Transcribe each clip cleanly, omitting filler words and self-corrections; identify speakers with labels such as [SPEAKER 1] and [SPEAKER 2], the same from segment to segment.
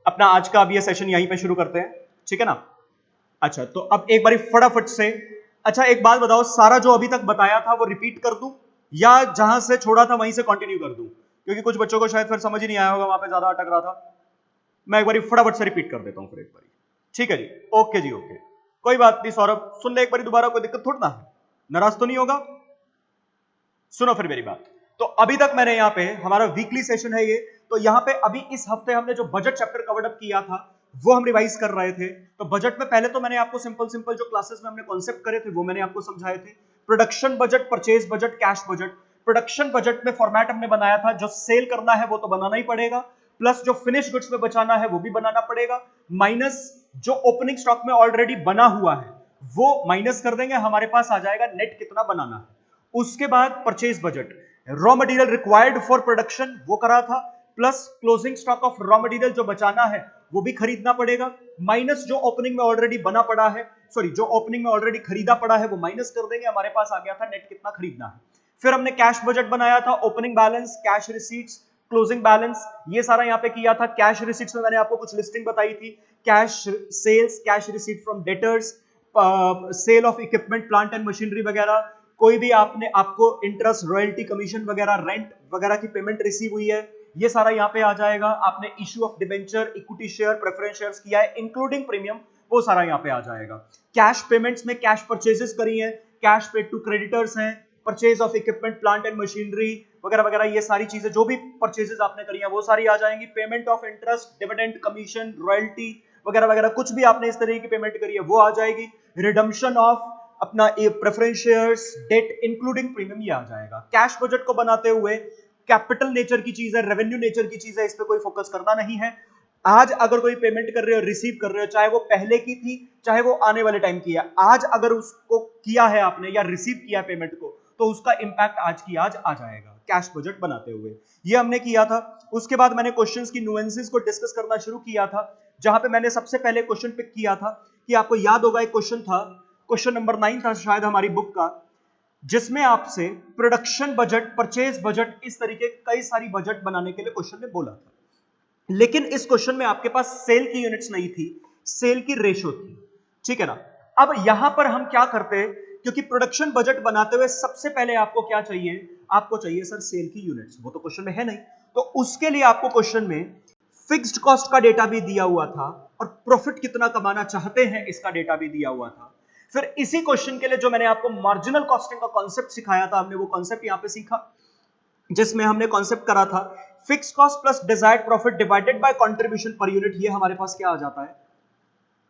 [SPEAKER 1] अपना आज का अब ये सेशन यहीं पे शुरू करते हैं, ठीक है ना। अच्छा, तो अब एक बारी फटाफट से, अच्छा एक बात बताओ, सारा जो अभी तक बताया था वो रिपीट कर दूं या जहां से छोड़ा था वहीं से कंटिन्यू कर दूं, क्योंकि कुछ बच्चों को शायद फिर समझ ही नहीं आया होगा, वहां पे ज्यादा अटक रहा था। मैं एक बारी फटाफट से रिपीट कर देता हूं फिर एक बारी, ठीक है जी। ओके जी, ओके, कोई बात नहीं सौरभ, सुन ले एक बारी दोबारा, कोई दिक्कत थोड़ा ना है, नाराज तो नहीं होगा। सुनो फिर मेरी बात। तो अभी तक मैंने यहाँ पे, हमारा वीकली सेशन है ये, तो यहाँ पे अभी इस हफ्ते हमने जो बजट चैप्टर कवर अप किया था वो हम रिवाइज कर रहे थे। तो बजट में पहले तो मैंने आपको सिंपल सिंपल जो क्लासेस में हमने कॉन्सेप्ट करे थे वो मैंने आपको समझाए थे। Production budget, purchase budget, cash budget. Production budget में फॉर्मेट हमने बनाया था, जो सेल करना है वो तो बनाना ही पड़ेगा, प्लस जो फिनिश गुड्स में बचाना है वो भी बनाना पड़ेगा, माइनस जो ओपनिंग स्टॉक में ऑलरेडी बना हुआ है वो माइनस कर देंगे, हमारे पास आ जाएगा नेट कितना बनाना है। उसके बाद purchase budget, raw material required for production वो करा था, plus closing stock of raw material जो बचाना है वो भी खरीदना पड़ेगा, माइनस जो ओपनिंग में ऑलरेडी बना पड़ा है, सॉरी जो ओपनिंग में ऑलरेडी खरीदा पड़ा है वो माइनस कर देंगे, हमारे पास आ गया था नेट कितना खरीदना है। फिर हमने कैश बजट बनाया था, opening balance, cash receipts, closing balance, ये सारा यहां पे किया था। कैश रिसीट्स में मैंने आपको कुछ लिस्टिंग बताई थी, cash sales, cash receipt from debtors, sale of equipment, plant and machinery वगैरह, कोई भी आपको इंटरेस्ट, रॉयल्टी, कमीशन वगैरह, रेंट वगैरह की पेमेंट रिसीव हुई है, ये सारा यहाँ पे आ जाएगा। आपने issue of debenture, equity share, preference shares किया है इंक्लूडिंग प्रीमियम, वो सारा यहाँ पे आ जाएगा। कैश पेमेंट्स में कैश परचेजेस करी है, कैश पेड टू क्रेडिटर्स हैं, purchase of equipment, plant and machinery वगैरह वगैरह, ये सारी चीजें जो भी परचेजेस आपने करी है वो सारी आ जाएंगी। Payment of interest, dividend, commission, royalty वगैरह वगैरह, कुछ भी आपने इस तरह की पेमेंट करी है वो आ जाएगी। रिडम्पशन ऑफ अपना preference shares, debt including premium, ये आ जाएगा। कैश बजट को बनाते हुए कैपिटल नेचर की चीज है, रेवेन्यू नेचर की चीज है, इस पे कोई फोकस करना नहीं है। आज अगर कोई पेमेंट कर रहे हो, रिसीव कर रहे हो, चाहे वो पहले की थी चाहे वो आने वाले टाइम की है, आज अगर उसको किया है आपने या रिसीव किया पेमेंट को, तो उसका इंपैक्ट आज की आज आ जाएगा कैश बजट बनाते हुए, ये हमने किया था। उसके बाद मैंने क्वेश्चंस की नुएंसेस को डिस्कस करना शुरू किया था, जहां पे मैंने सबसे पहले क्वेश्चन पिक किया था कि आपको याद होगा एक क्वेश्चन था, क्वेश्चन नंबर 9 था शायद हमारी बुक का, जिसमें आपसे प्रोडक्शन बजट, परचेज बजट, इस तरीके कई सारी बजट बनाने के लिए क्वेश्चन ने बोला था। लेकिन इस क्वेश्चन में आपके पास सेल की यूनिट्स नहीं थी, सेल की रेशो थी, ठीक है ना। अब यहां पर हम क्या करते हैं, क्योंकि प्रोडक्शन बजट बनाते हुए सबसे पहले आपको क्या चाहिए, आपको चाहिए सर सेल की यूनिट्स, वो तो क्वेश्चन में है नहीं, तो उसके लिए आपको क्वेश्चन में फिक्स्ड कॉस्ट का डेटा भी दिया हुआ था और प्रॉफिट कितना कमाना चाहते हैं इसका डेटा भी दिया हुआ था। फिर इसी क्वेश्चन के लिए जो मैंने आपको मार्जिनल कॉस्टिंग का कॉन्सेप्ट सिखाया था, हमने वो कॉन्सेप्ट यहां पे सीखा, जिसमें हमने कॉन्सेप्ट करा था fix cost plus desired profit divided by contribution per unit, ये हमारे पास क्या आ जाता है,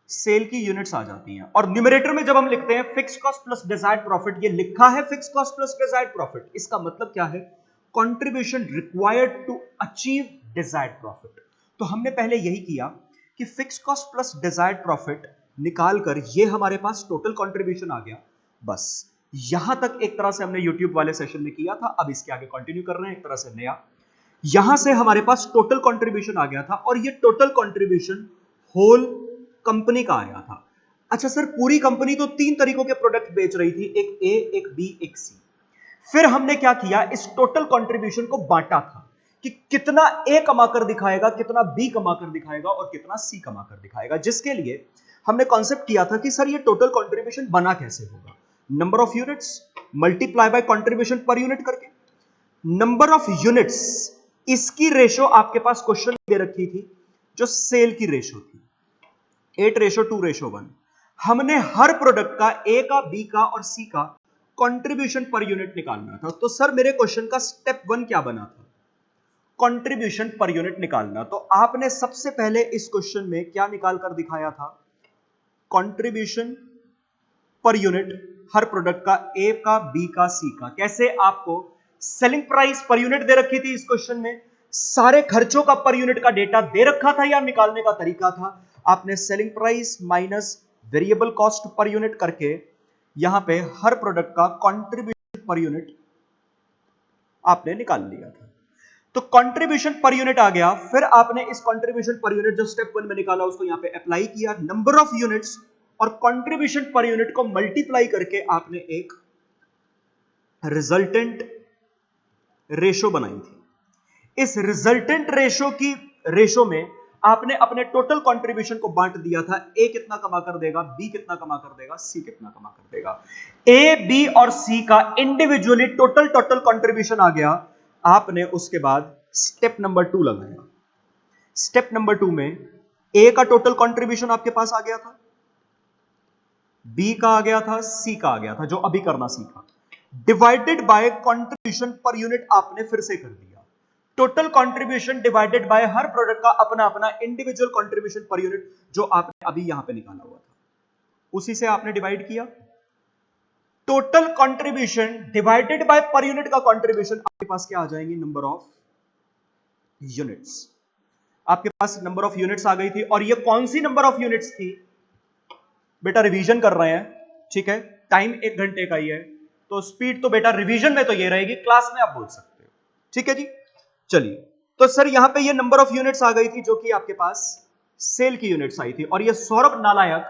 [SPEAKER 1] सेल की यूनिट्स आ जाती हैं। और न्यूमरेटर में जब हम लिखते हैं fix cost plus desired profit, ये लिखा है fix cost plus desired profit, इसका मतलब क्या है, contribution required to achieve desired profit. तो हमने पहले यही किया कि fix cost plus desired profit निकालकर ये हमारे पास टोटल कंट्रीब्यूशन आ गया। बस यहां तक एक तरह से हमने यूट्यूब वाले सेशन में किया था, अब इसके आगे कंटिन्यू कर रहे हैं एक तरह से नया। यहां से हमारे पास टोटल कंट्रीब्यूशन आ गया था और ये टोटल कंट्रीब्यूशन होल कंपनी का आया था। अच्छा सर, पूरी कंपनी तो 3 तरीकों के प्रोडक्ट बेच रही थी, एक ए, एक बी, एक सी। फिर हमने क्या किया, इस टोटल कंट्रीब्यूशन को बांटा था कि कितना ए कमाकर दिखाएगा, कितना बी कमाकर दिखाएगा और कितना सी कमाकर दिखाएगा, जिसके लिए हमने कॉन्सेप्ट किया था कि सर ये टोटल कंट्रीब्यूशन बना कैसे होगा, number of units multiply by contribution per unit करके। नंबर ऑफ यूनिट्स, इसकी रेशो आपके पास क्वेश्चन दे रखी थी जो सेल की रेशो थी, 8:2:1। हमने हर प्रोडक्ट का ए का, बी का और सी का कंट्रीब्यूशन पर यूनिट निकालना था। तो सर मेरे क्वेश्चन का स्टेप 1 क्या बना था, कंट्रीब्यूशन पर यूनिट निकालना। तो आपने सबसे पहले इस क्वेश्चन में क्या निकाल कर दिखाया था, कंट्रीब्यूशन पर यूनिट हर प्रोडक्ट का, ए का, बी का, सी का। कैसे, आपको सेलिंग प्राइस पर यूनिट दे रखी थी इस क्वेश्चन में, सारे खर्चों का पर यूनिट का डेटा दे रखा था या निकालने का तरीका था, आपने selling price minus variable cost per unit करके यहां पे हर प्रोडक्ट का कंट्रीब्यूशन पर यूनिट आपने निकाल लिया था। तो कंट्रीब्यूशन पर यूनिट आ गया, फिर आपने इस कंट्रीब्यूशन पर यूनिट जो स्टेप 1 में निकाला उसको यहां पे अप्लाई किया, नंबर ऑफ यूनिट्स और कंट्रीब्यूशन पर यूनिट को मल्टीप्लाई करके आपने एक रिजल्टेंट रेशो बनाई थी। इस रिजल्टेंट रेशो में आपने अपने टोटल कंट्रीब्यूशन को बांट दिया था, ए कितना कमा कर देगा, बी कितना कमा कर देगा, सी कितना कमा कर देगा। ए, बी और सी का इंडिविजुअली टोटल कंट्रीब्यूशन आ गया। आपने उसके बाद स्टेप नंबर 2 लगाया। स्टेप नंबर 2 में ए का टोटल कंट्रीब्यूशन आपके पास आ गया था, बी का आ गया था, सी का आ गया था, जो अभी करना सीखा, divided by contribution per unit आपने फिर से कर दिया। Total contribution divided by her product का अपना अपना इंडिविजुअल कंट्रीब्यूशन पर यूनिट, जो आपने अभी यहां पे निकाला हुआ था, उसी से आपने डिवाइड किया। Total contribution divided by per unit का कंट्रीब्यूशन आपके पास क्या आ जाएंगे, नंबर ऑफ यूनिट्स। आपके पास नंबर ऑफ यूनिट्स आ गई थी। और ये कौन सी नंबर ऑफ यूनिट्स थी बेटा, रिवीजन कर रहे हैं, ठीक है, टाइम 1 घंटे का ही है, तो स्पीड तो बेटा रिवीजन में तो ये रहेगी, क्लास में आप बोल सकते हो, ठीक है जी। चलिए, तो सर यहां पे ये नंबर ऑफ यूनिट्स आ गई थी, जो कि आपके पास सेल की यूनिट्स आई थी। और ये सौरभ नालायक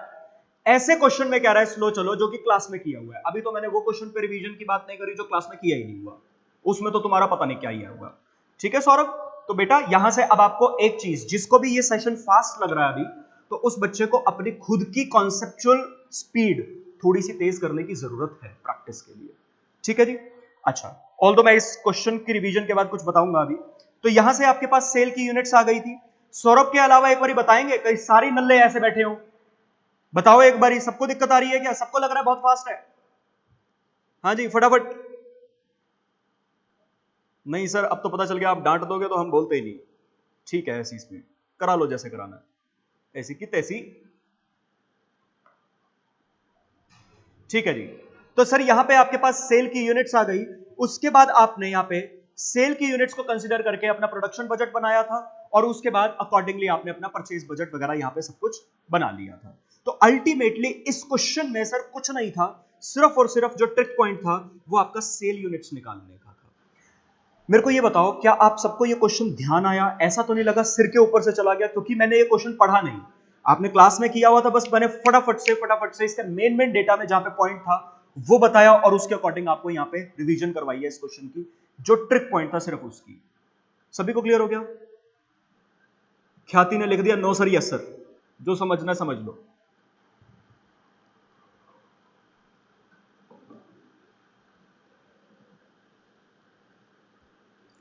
[SPEAKER 1] ऐसे क्वेश्चन में कह रहा है स्लो चलो, जो कि क्लास में किया हुआ है। अभी तो मैंने वो क्वेश्चन पे रिवीजन की बात नहीं करी जो क्लास में किया ही नहीं हुआ, उसमें तो तुम्हारा पता नहीं क्या ही हुआ, ठीक है सौरभ। तो बेटा यहां से अब आपको एक चीज, जिसको भी ये सेशन फास्ट लग रहा है अभी, तो उस बच्चे को अपनी खुद की कॉन्सेप्चुअल स्पीड थोड़ी सी तेज करने की जरूरत है प्रैक्टिस के लिए, ठीक है जी। अच्छा, ऑल्दो मैं इस क्वेश्चन की रिवीजन के बाद कुछ बताऊंगा अभी। तो यहां से आपके पास सेल की यूनिट्स आ गई थी। सौरभ के अलावा एक बार बताएंगे, कई सारी नल्ले ऐसे बैठे हो, बताओ एक बार, सबको दिक्कत आ रही है क्या, सबको लग रहा है बहुत फास्ट है? हाँ जी फटाफट। नहीं सर, अब तो पता चल गया, आप डांट दोगे तो हम बोलते ही नहीं। ठीक है, ऐसी स्पीड करा लो जैसे कराना है, ऐसी की तैसी, ठीक है जी। तो सर यहां पे आपके पास सेल की यूनिट्स आ गई। उसके बाद आपने यहां पे सेल की यूनिट्स को कंसीडर करके अपना प्रोडक्शन बजट बनाया था, और उसके बाद अकॉर्डिंगली आपने अपना परचेज बजट वगैरह यहां पे सब कुछ बना लिया था। तो अल्टीमेटली इस क्वेश्चन में सर कुछ नहीं था, सिर्फ और सिर्फ जो ट्रिक पॉइंट था वो आपका सेल यूनिट्स निकालने का था। मेरे को ये बताओ, क्या आप सबको ये क्वेश्चन ध्यान आया? ऐसा तो नहीं लगा सिर के ऊपर से चला गया? क्योंकि मैंने ये क्वेश्चन पढ़ा नहीं, आपने क्लास में किया हुआ था, बस मैंने फटाफट से इसके मेन डेटा में जहां पे पॉइंट था वो बताया, और उसके अकॉर्डिंग आपको यहां पे रिवीजन करवाई है इस क्वेश्चन की, जो ट्रिक पॉइंट था सिर्फ उसकी। सभी को क्लियर हो गया? ख्याति ने लिख दिया नो सर यस सर, जो समझना समझ लो।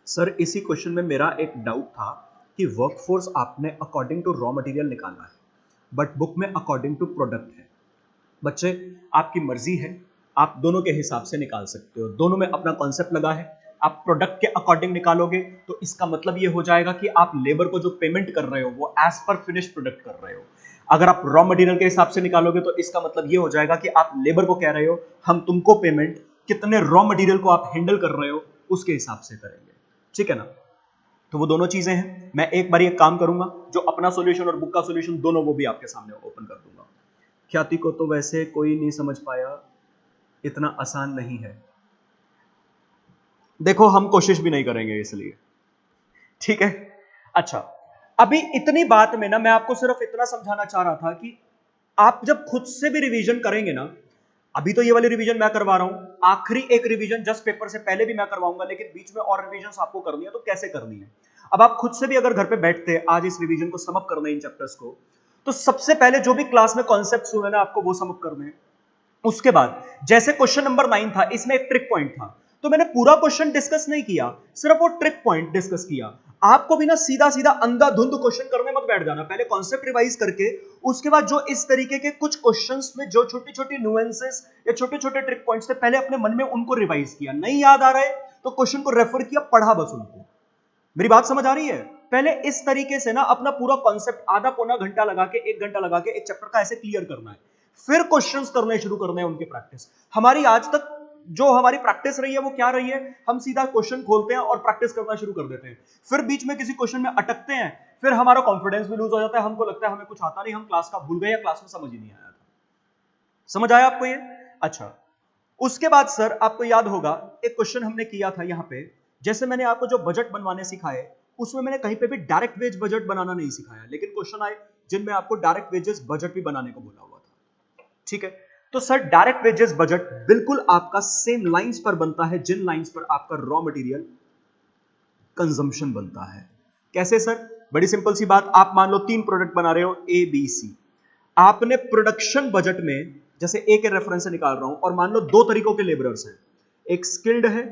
[SPEAKER 1] सर इसी क्वेश्चन में मेरा एक डाउट था कि वर्कफोर्स आपने अकॉर्डिंग टू रॉ मटेरियल निकाला है, बट बुक में अकॉर्डिंग टू प्रोडक्ट है। बच्चे आपकी मर्जी है, आप दोनों के हिसाब से निकाल सकते हो, दोनों में अपना कॉन्सेप्ट लगा है। आप प्रोडक्ट के अकॉर्डिंग निकालोगे तो इसका मतलब ये हो जाएगा कि आप लेबर को जो पेमेंट कर रहे हो वो एज पर फिनिश प्रोडक्ट कर रहे हो। अगर आप रॉ मटेरियल के हिसाब से निकालोगे तो इसका मतलब ये हो जाएगा कि आप लेबर को कह रहे हो हम तुमको पेमेंट कितने रॉ मटेरियल को आप हैंडल कर रहे हो उसके हिसाब से करेंगे, ठीक है ना। तो वो दोनों चीजें हैं। मैं एक बार एक काम करूंगा, जो अपना सॉल्यूशन और बुक का सॉल्यूशन दोनों वो भी आपके सामने ओपन कर दूंगा। ख्याति को तो वैसे कोई नहीं समझ पाया, इतना आसान नहीं है। देखो हम कोशिश भी नहीं करेंगे इसलिए, ठीक है। अच्छा, अभी इतनी बात में ना मैं आपको सिर्फ इतना समझाना चाह रहा था कि आप जब खुद से भी रिवीजन करेंगे ना, अभी तो ये वाली रिवीजन मैं करवा रहा हूं, आखिरी एक रिवीजन जस्ट पेपर से पहले भी मैं करवाऊंगा, लेकिन बीच में और रिवीजन आपको करनी है, तो कैसे करनी है? अब आप खुद से भी अगर घर पे बैठते हैं आज इस रिवीजन को समअप करना है इन चैप्टर्स को, तो सबसे पहले जो भी क्लास में कॉन्सेप्ट्स हुए ना आपको वो समअप करने हैं। उसके बाद जैसे क्वेश्चन नंबर 9 था, इसमें एक ट्रिक पॉइंट था, तो मैंने पूरा क्वेश्चन डिस्कस नहीं किया, सिर्फ वो ट्रिक पॉइंट डिस्कस किया। आपको भी ना सीधा सीधा अंधाधुंध क्वेश्चन करने मत बैठ जाना, पहले कॉन्सेप्ट रिवाइज करके उसके बाद जो इस तरीके के कुछ क्वेश्चंस में जो छोटी छोटी नुएंसेस या छोटे छोटे ट्रिक पॉइंट्स थे, पहले अपने मन में उनको रिवाइज किया। नहीं याद आ रहा है तो क्वेश्चन को रेफर किया, पढ़ा बस उनको। मेरी बात समझ आ रही है? पहले इस तरीके से ना अपना पूरा कॉन्सेप्ट आधा पौना घंटा लगा के 1 घंटा लगा के एक चैप्टर का ऐसे क्लियर करना है, फिर क्वेश्चंस करने शुरू करने हैं उनके प्रैक्टिस। हमारी आज तक जो हमारी प्रैक्टिस रही है वो क्या रही है, हम सीधा क्वेश्चन खोलते हैं और प्रैक्टिस करना शुरू कर देते हैं, फिर बीच में किसी क्वेश्चन में अटकते हैं, फिर हमारा कॉन्फिडेंस भी लूज हो जाता है, हमको लगता है हमें कुछ आता नहीं, हम क्लास का भूल गए या क्लास में समझ ही नहीं आया था। समझ आया आपको ये? अच्छा, उसके बाद सर आपको याद होगा एक क्वेश्चन हमने किया था यहां पे, जैसे मैंने आपको जो बजट बनवाने सिखाए उसमें मैंने कहीं पे भी डायरेक्ट वेज बजट बनाना नहीं सिखाया, लेकिन क्वेश्चन आए जिनमें आपको डायरेक्ट वेजेस बजट भी बनाने को बोला हुआ था, ठीक है। तो सर डायरेक्ट वेजेस बजट बिल्कुल आपका सेम लाइंस पर बनता है जिन लाइंस पर आपका रॉ मटेरियल कंजम्पशन बनता है। कैसे सर? बड़ी सिंपल सी बात, आप मान लो 3 प्रोडक्ट बना रहे हो ए बी सी, आपने प्रोडक्शन बजट में, जैसे ए के रेफरेंस से निकाल रहा हूं, और मान लो 2 तरीकों के लेबरर्स हैं, एक स्किल्ड है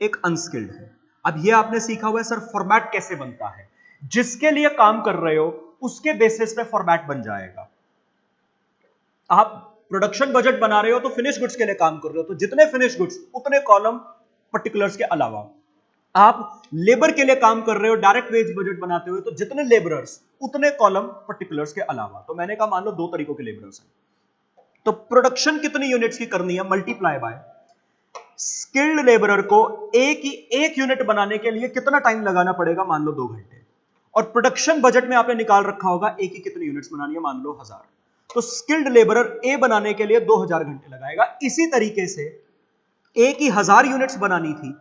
[SPEAKER 1] एक अनस्किल्ड है। अब ये आपने सीखा हुआ है सर फॉर्मेट कैसे बनता है, जिसके लिए काम कर रहे हो उसके बेसिस पे फॉर्मेट बन जाएगा। आप प्रोडक्शन बजट बना रहे हो तो फिनिश गुड्स के लिए काम कर रहे हो, तो जितने फिनिश गुड्स उतने कॉलम पर्टिकुलर्स के अलावा। आप लेबर के लिए काम कर रहे हो, डायरेक्ट वेज बजट बनाते हुए, तो जितने लेबरर्स उतने कॉलम पर्टिकुलर्स के अलावा। तो मैंने कहा मान लो 2 तरीकों के लेबरर्स हैं, तो प्रोडक्शन कितनी यूनिट्स की करनी है, मल्टीप्लाई बाय स्किल्ड लेबरर को एक यूनिट बनाने के लिए कितना टाइम लगाना पड़ेगा, मान लो 2 घंटे। और प्रोडक्शन बजट में आपने निकाल रखा होगा ए की कितनी यूनिट्स बनानी है, मान लो 1000, तो स्किल्ड लेबरर ए बनाने के लिए 2000 घंटे लगाएगा। इसी तरीके से ए की 1000 यूनिट्स बनानी थी,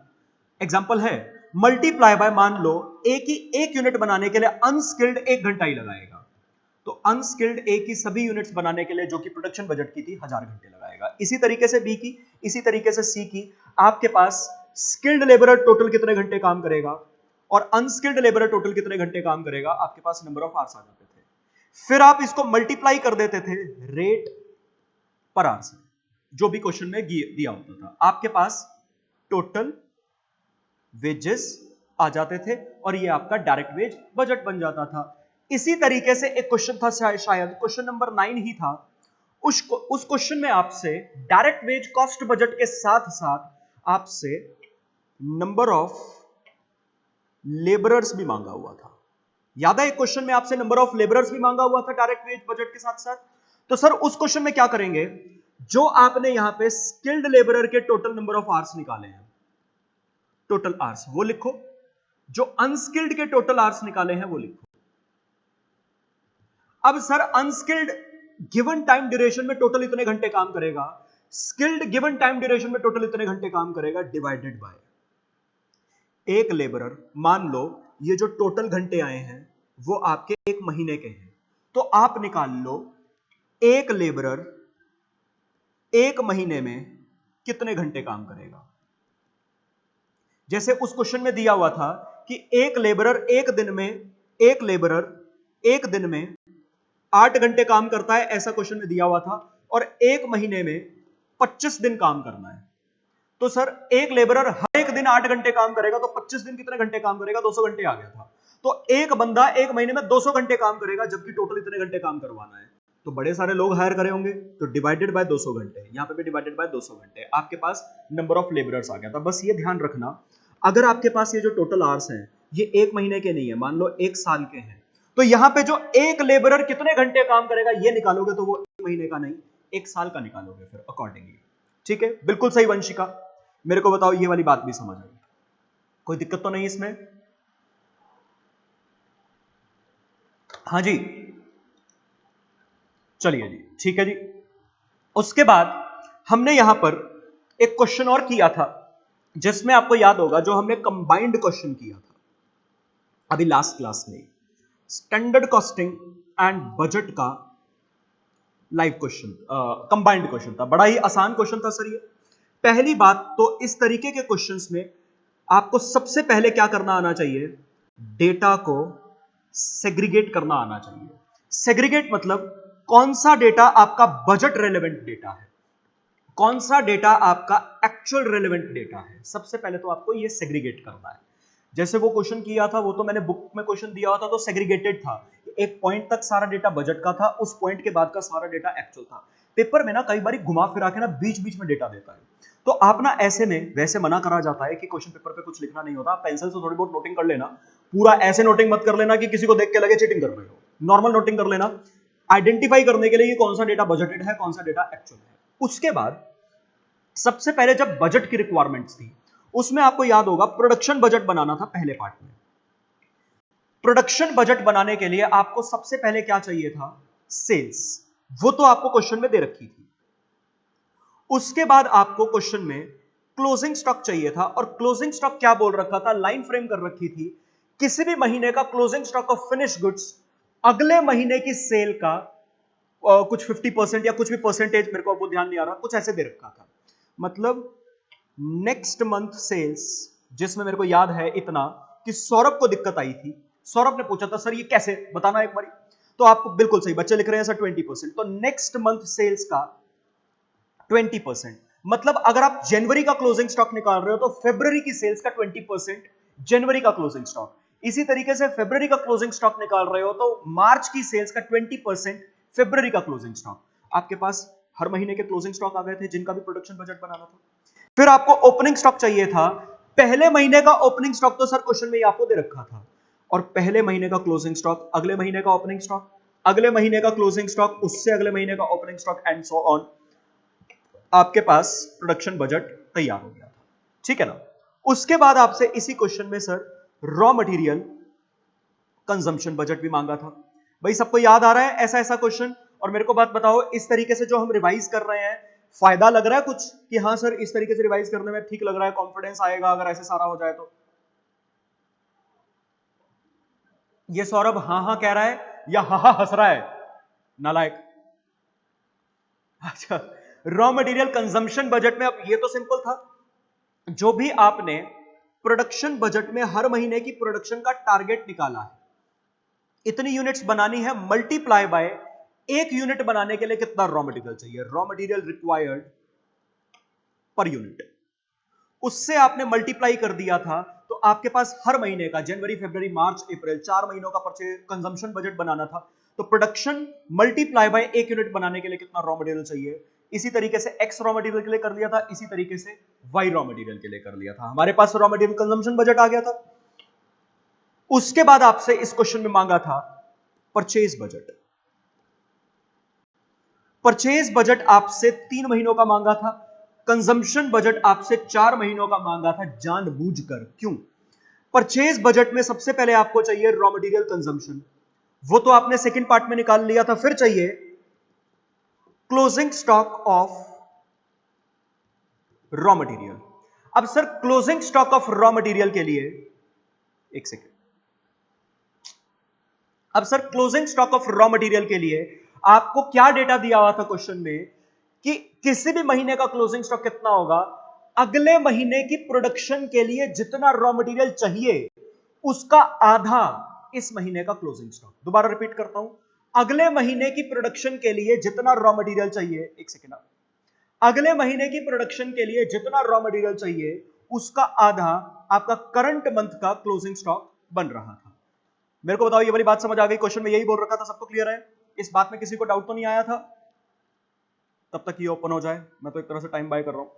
[SPEAKER 1] एग्जांपल है, मल्टीप्लाई बाय मान लो ए की 1 यूनिट बनाने के लिए अनस्किल्ड 1 घंटा ही लगाएगा, तो अनस्किल्ड ए की सभी यूनिट्स बनाने के लिए जो कि प्रोडक्शन बजट की थी 1000 घंटे लगाएगा। इसी तरीके से बी की, इसी तरीके से सी की। आपके पास स्किल्ड लेबरर टोटल कितने घंटे काम करेगा और अनस्किल्ड लेबरर टोटल कितने घंटे काम करेगा, आपके पास नंबर ऑफ आवर्स आ जाते थे। फिर आप इसको मल्टीप्लाई कर देते थे रेट पर आवर से, जो भी क्वेश्चन में दिया होता था, आपके पास टोटल वेजेस आ जाते थे और ये आपका डायरेक्ट वेज बजट बन जाता था। इसी तरीके से एक क्वेश्चन था, शायद क्वेश्चन नंबर 9 ही था, उस क्वेश्चन में आपसे डायरेक्ट वेज कॉस्ट बजट के साथ साथ आपसे नंबर ऑफ लेबरर्स भी मांगा हुआ था। याद है, एक क्वेश्चन में आपसे नंबर ऑफ लेबरर्स भी मांगा हुआ था डायरेक्ट वेज बजट के साथ साथ। तो सर उस क्वेश्चन में क्या करेंगे, जो आपने यहां पे स्किल्ड लेबरर के टोटल नंबर ऑफ आवर्स निकाले हैं, टोटल आवर्स वो लिखो, जो अनस्किल्ड के टोटल आवर्स निकाले हैं वो लिखो। अब sir unskilled given time duration में टोटल इतने घंटे काम करेगा, स्किल्ड गिवन टाइम ड्यूरेशन में टोटल इतने घंटे काम करेगा, डिवाइडेड बाय एक लेबरर। मान लो ये जो टोटल घंटे आए हैं वो आपके 1 महीने के हैं, तो आप निकाल लो एक लेबरर 1 महीने में कितने घंटे काम करेगा। जैसे उस क्वेश्चन में दिया हुआ था कि एक लेबरर एक दिन में 8 घंटे काम करता है, ऐसा क्वेश्चन में दिया हुआ था, और 1 महीने में 25 दिन काम करना है। तो सर एक लेबरर हर एक दिन 8 घंटे काम करेगा, तो 25 दिन कितने घंटे काम करेगा, 200 घंटे आ गया था। तो एक बंदा 1 महीने में 200 घंटे काम करेगा, जबकि टोटल इतने घंटे काम करवाना है, तो बड़े सारे लोग हायर करे होंगे, तो डिवाइडेड बाय 200 घंटे, यहां पे भी डिवाइडेड बाय 200 घंटे, आपके पास नंबर ऑफ लेबरर्स आ गया था। बस ये ध्यान रखना, अगर आपके पास ये जो टोटल आवर्स हैं ये 1 महीने के नहीं है, मान लो 1 साल के हैं, तो यहां पे जो एक लेबरर कितने घंटे काम करेगा ये निकालोगे, तो वो 1 महीने का नहीं 1 साल का निकालोगे फिर अकॉर्डिंगली। ठीक है, बिल्कुल सही वंशिका। मेरे को बताओ ये वाली बात भी समझ आई, कोई दिक्कत तो नहीं इसमें? हाँ जी, चलिए जी, ठीक है जी। उसके बाद हमने यहां पर एक क्वेश्चन और किया था, जिसमें आपको याद होगा जो हमने कंबाइंड क्वेश्चन किया था अभी लास्ट क्लास में, स्टैंडर्ड कॉस्टिंग एंड बजट का लाइव क्वेश्चन, कंबाइंड क्वेश्चन था। बड़ा ही आसान क्वेश्चन था सर ये। पहली बात तो इस तरीके के क्वेश्चंस में आपको सबसे पहले क्या करना आना चाहिए, डेटा को सेग्रीगेट करना आना चाहिए। सेग्रीगेट मतलब कौन सा डेटा आपका बजट रेलेवेंट डेटा है, कौन सा डेटा आपका एक्चुअल रेलेवेंट डेटा है, सबसे पहले तो आपको ये सेग्रीगेट करना है। जैसे वो क्वेश्चन किया था, वो तो मैंने बुक में क्वेश्चन दिया हुआ था तो सेग्रीगेटेड था, एक पॉइंट तक सारा डेटा बजट का था, उस पॉइंट के बाद का सारा डेटा एक्चुअल था। पेपर में ना कई बार घुमा फिरा के ना बीच बीच में डेटा देता है, तो आप ना ऐसे में, वैसे मना करा जाता है कि क्वेश्चन पेपर पे कुछ लिखना नहीं होता, आप पेंसिल से थोड़ी बहुत नोटिंग कर लेना, पूरा ऐसे नोटिंग मत कर लेना कि किसी को देख के लगे चीटिंग कर रहे हो, नॉर्मल नोटिंग कर लेना, आइडेंटिफाई करने के लिए कि कौन सा डेटा बजटेड है, कौन सा डेटा एक्चुअल है। उसके बाद सबसे पहले जब बजट की रिक्वायरमेंट्स थी, उसमें आपको याद होगा प्रोडक्शन बजट बनाना था पहले पार्ट में। प्रोडक्शन बजट बनाने के लिए आपको सबसे पहले क्या चाहिए था, सेल्स, वो तो आपको क्वेश्चन में दे रखी थी। उसके बाद आपको क्वेश्चन में क्लोजिंग स्टॉक चाहिए था, और क्लोजिंग स्टॉक क्या बोल रखा था, लाइन फ्रेम कर रखी थी, किसी भी महीने का closing stock of finish goods अगले महीने की सेल का कुछ 50% या कुछ भी परसेंटेज, मेरे को वो ध्यान नहीं आ रहा, कुछ ऐसे दे रखा था। मतलब नेक्स्ट मंथ सेल्स, जिसमें मेरे को याद है इतना कि सौरभ को दिक्कत आई थी, सौरभ ने पूछा था सर ये कैसे, बताना एक बारी। तो आपको बिल्कुल सही, बच्चे लिख रहे हैं सर 20%, तो नेक्स्ट मंथ सेल्स का 20%, मतलब अगर आप जनवरी का क्लोजिंग स्टॉक निकाल रहे हो तो फरवरी की सेल्स का 20% जनवरी का क्लोजिंग स्टॉक, इसी तरीके से फरवरी का क्लोजिंग स्टॉक निकाल रहे हो तो मार्च की सेल्स का 20% फरवरी का क्लोजिंग स्टॉक। आपके पास हर महीने के क्लोजिंग स्टॉक आ गए थे जिनका भी प्रोडक्शन बजट बनाना था। फिर आपको ओपनिंग स्टॉक चाहिए था। पहले महीने का ओपनिंग स्टॉक तो सर क्वेश्चन में आपको दे रखा था, और पहले महीने का क्लोजिंग स्टॉक, अगले महीने का ओपनिंग स्टॉक, अगले महीने का क्लोजिंग स्टॉक, उससे अगले महीने का opening stock and so on. आपके पास प्रोडक्शन बजट तैयार हो गया था, ठीक है ना। उसके बाद आपसे इसी क्वेश्चन में sir raw material consumption budget भी मांगा था। भाई सबको याद आ रहा है ऐसा ऐसा क्वेश्चन? और मेरे को बात बताओ, इस तरीके से जो हम रिवाइज कर रहे हैं फायदा लग रहा है कुछ कि हाँ सर इस तरीके से रिवाइज करने में ठीक लग रहा है, कॉन्फिडेंस आएगा अगर ऐसे सारा हो जाए तो? ये सौरभ हाँ हाँ कह रहा है या हाँ हाँ हंस रहा है, नालायक। अच्छा, रॉ मटेरियल कंजम्पशन बजट में अब ये तो सिंपल था, जो भी आपने प्रोडक्शन बजट में हर महीने की प्रोडक्शन का टारगेट निकाला है, इतनी यूनिट्स बनानी है, मल्टीप्लाई बाय एक यूनिट बनाने के लिए कितना रॉ मटेरियल चाहिए, raw material required per unit, उससे आपने मल्टीप्लाई कर दिया था। तो आपके पास हर महीने का जनवरी फरवरी मार्च अप्रैल 4 महीनों का परचेज कंजम्पशन बजट बनाना था। तो प्रोडक्शन मल्टीप्लाई बाय एक यूनिट बनाने के लिए कितना रॉ मटेरियल चाहिए, इसी तरीके से एक्स रॉ मटेरियल के लिए कर लिया था, इसी तरीके से वाई रॉ मटेरियल के लिए कर लिया था। हमारे पास रॉ मटेरियल कंजम्पशन बजट आ गया था। उसके बाद आपसे इस क्वेश्चन में मांगा था परचेज बजट। परचेज बजट आपसे 3 महीनों का मांगा था, कंजम्पशन बजट आपसे 4 महीनों का मांगा था, जानबूझकर। क्यों? परचेज बजट में सबसे पहले आपको चाहिए रॉ मटेरियल कंजम्पशन, वो तो आपने सेकंड पार्ट में निकाल लिया था। फिर चाहिए closing stock of raw material. अब sir closing stock of raw material के लिए, एक सेकेंड, अब sir closing stock of raw material के लिए आपको क्या डेटा दिया हुआ था क्वेश्चन में कि किसी भी महीने का क्लोजिंग स्टॉक कितना होगा, अगले महीने की प्रोडक्शन के लिए जितना रॉ मटेरियल चाहिए उसका आधा इस महीने का क्लोजिंग स्टॉक। दोबारा रिपीट करता हूं, अगले महीने की प्रोडक्शन के लिए जितना रॉ मटेरियल चाहिए, एक सेकेंड, अगले महीने की प्रोडक्शन के लिए जितना रॉ मटेरियल चाहिए उसका आधा आपका करंट मंथ का क्लोजिंग स्टॉक बन रहा था। मेरे को बताओ ये वाली बात समझ आ गई? क्वेश्चन में यही बोल रखा था, सबको क्लियर है? इस बात में किसी को डाउट तो नहीं आया था? तब तक ये ओपन हो जाए, मैं तो एक तरह से टाइम बाय कर रहा हूं।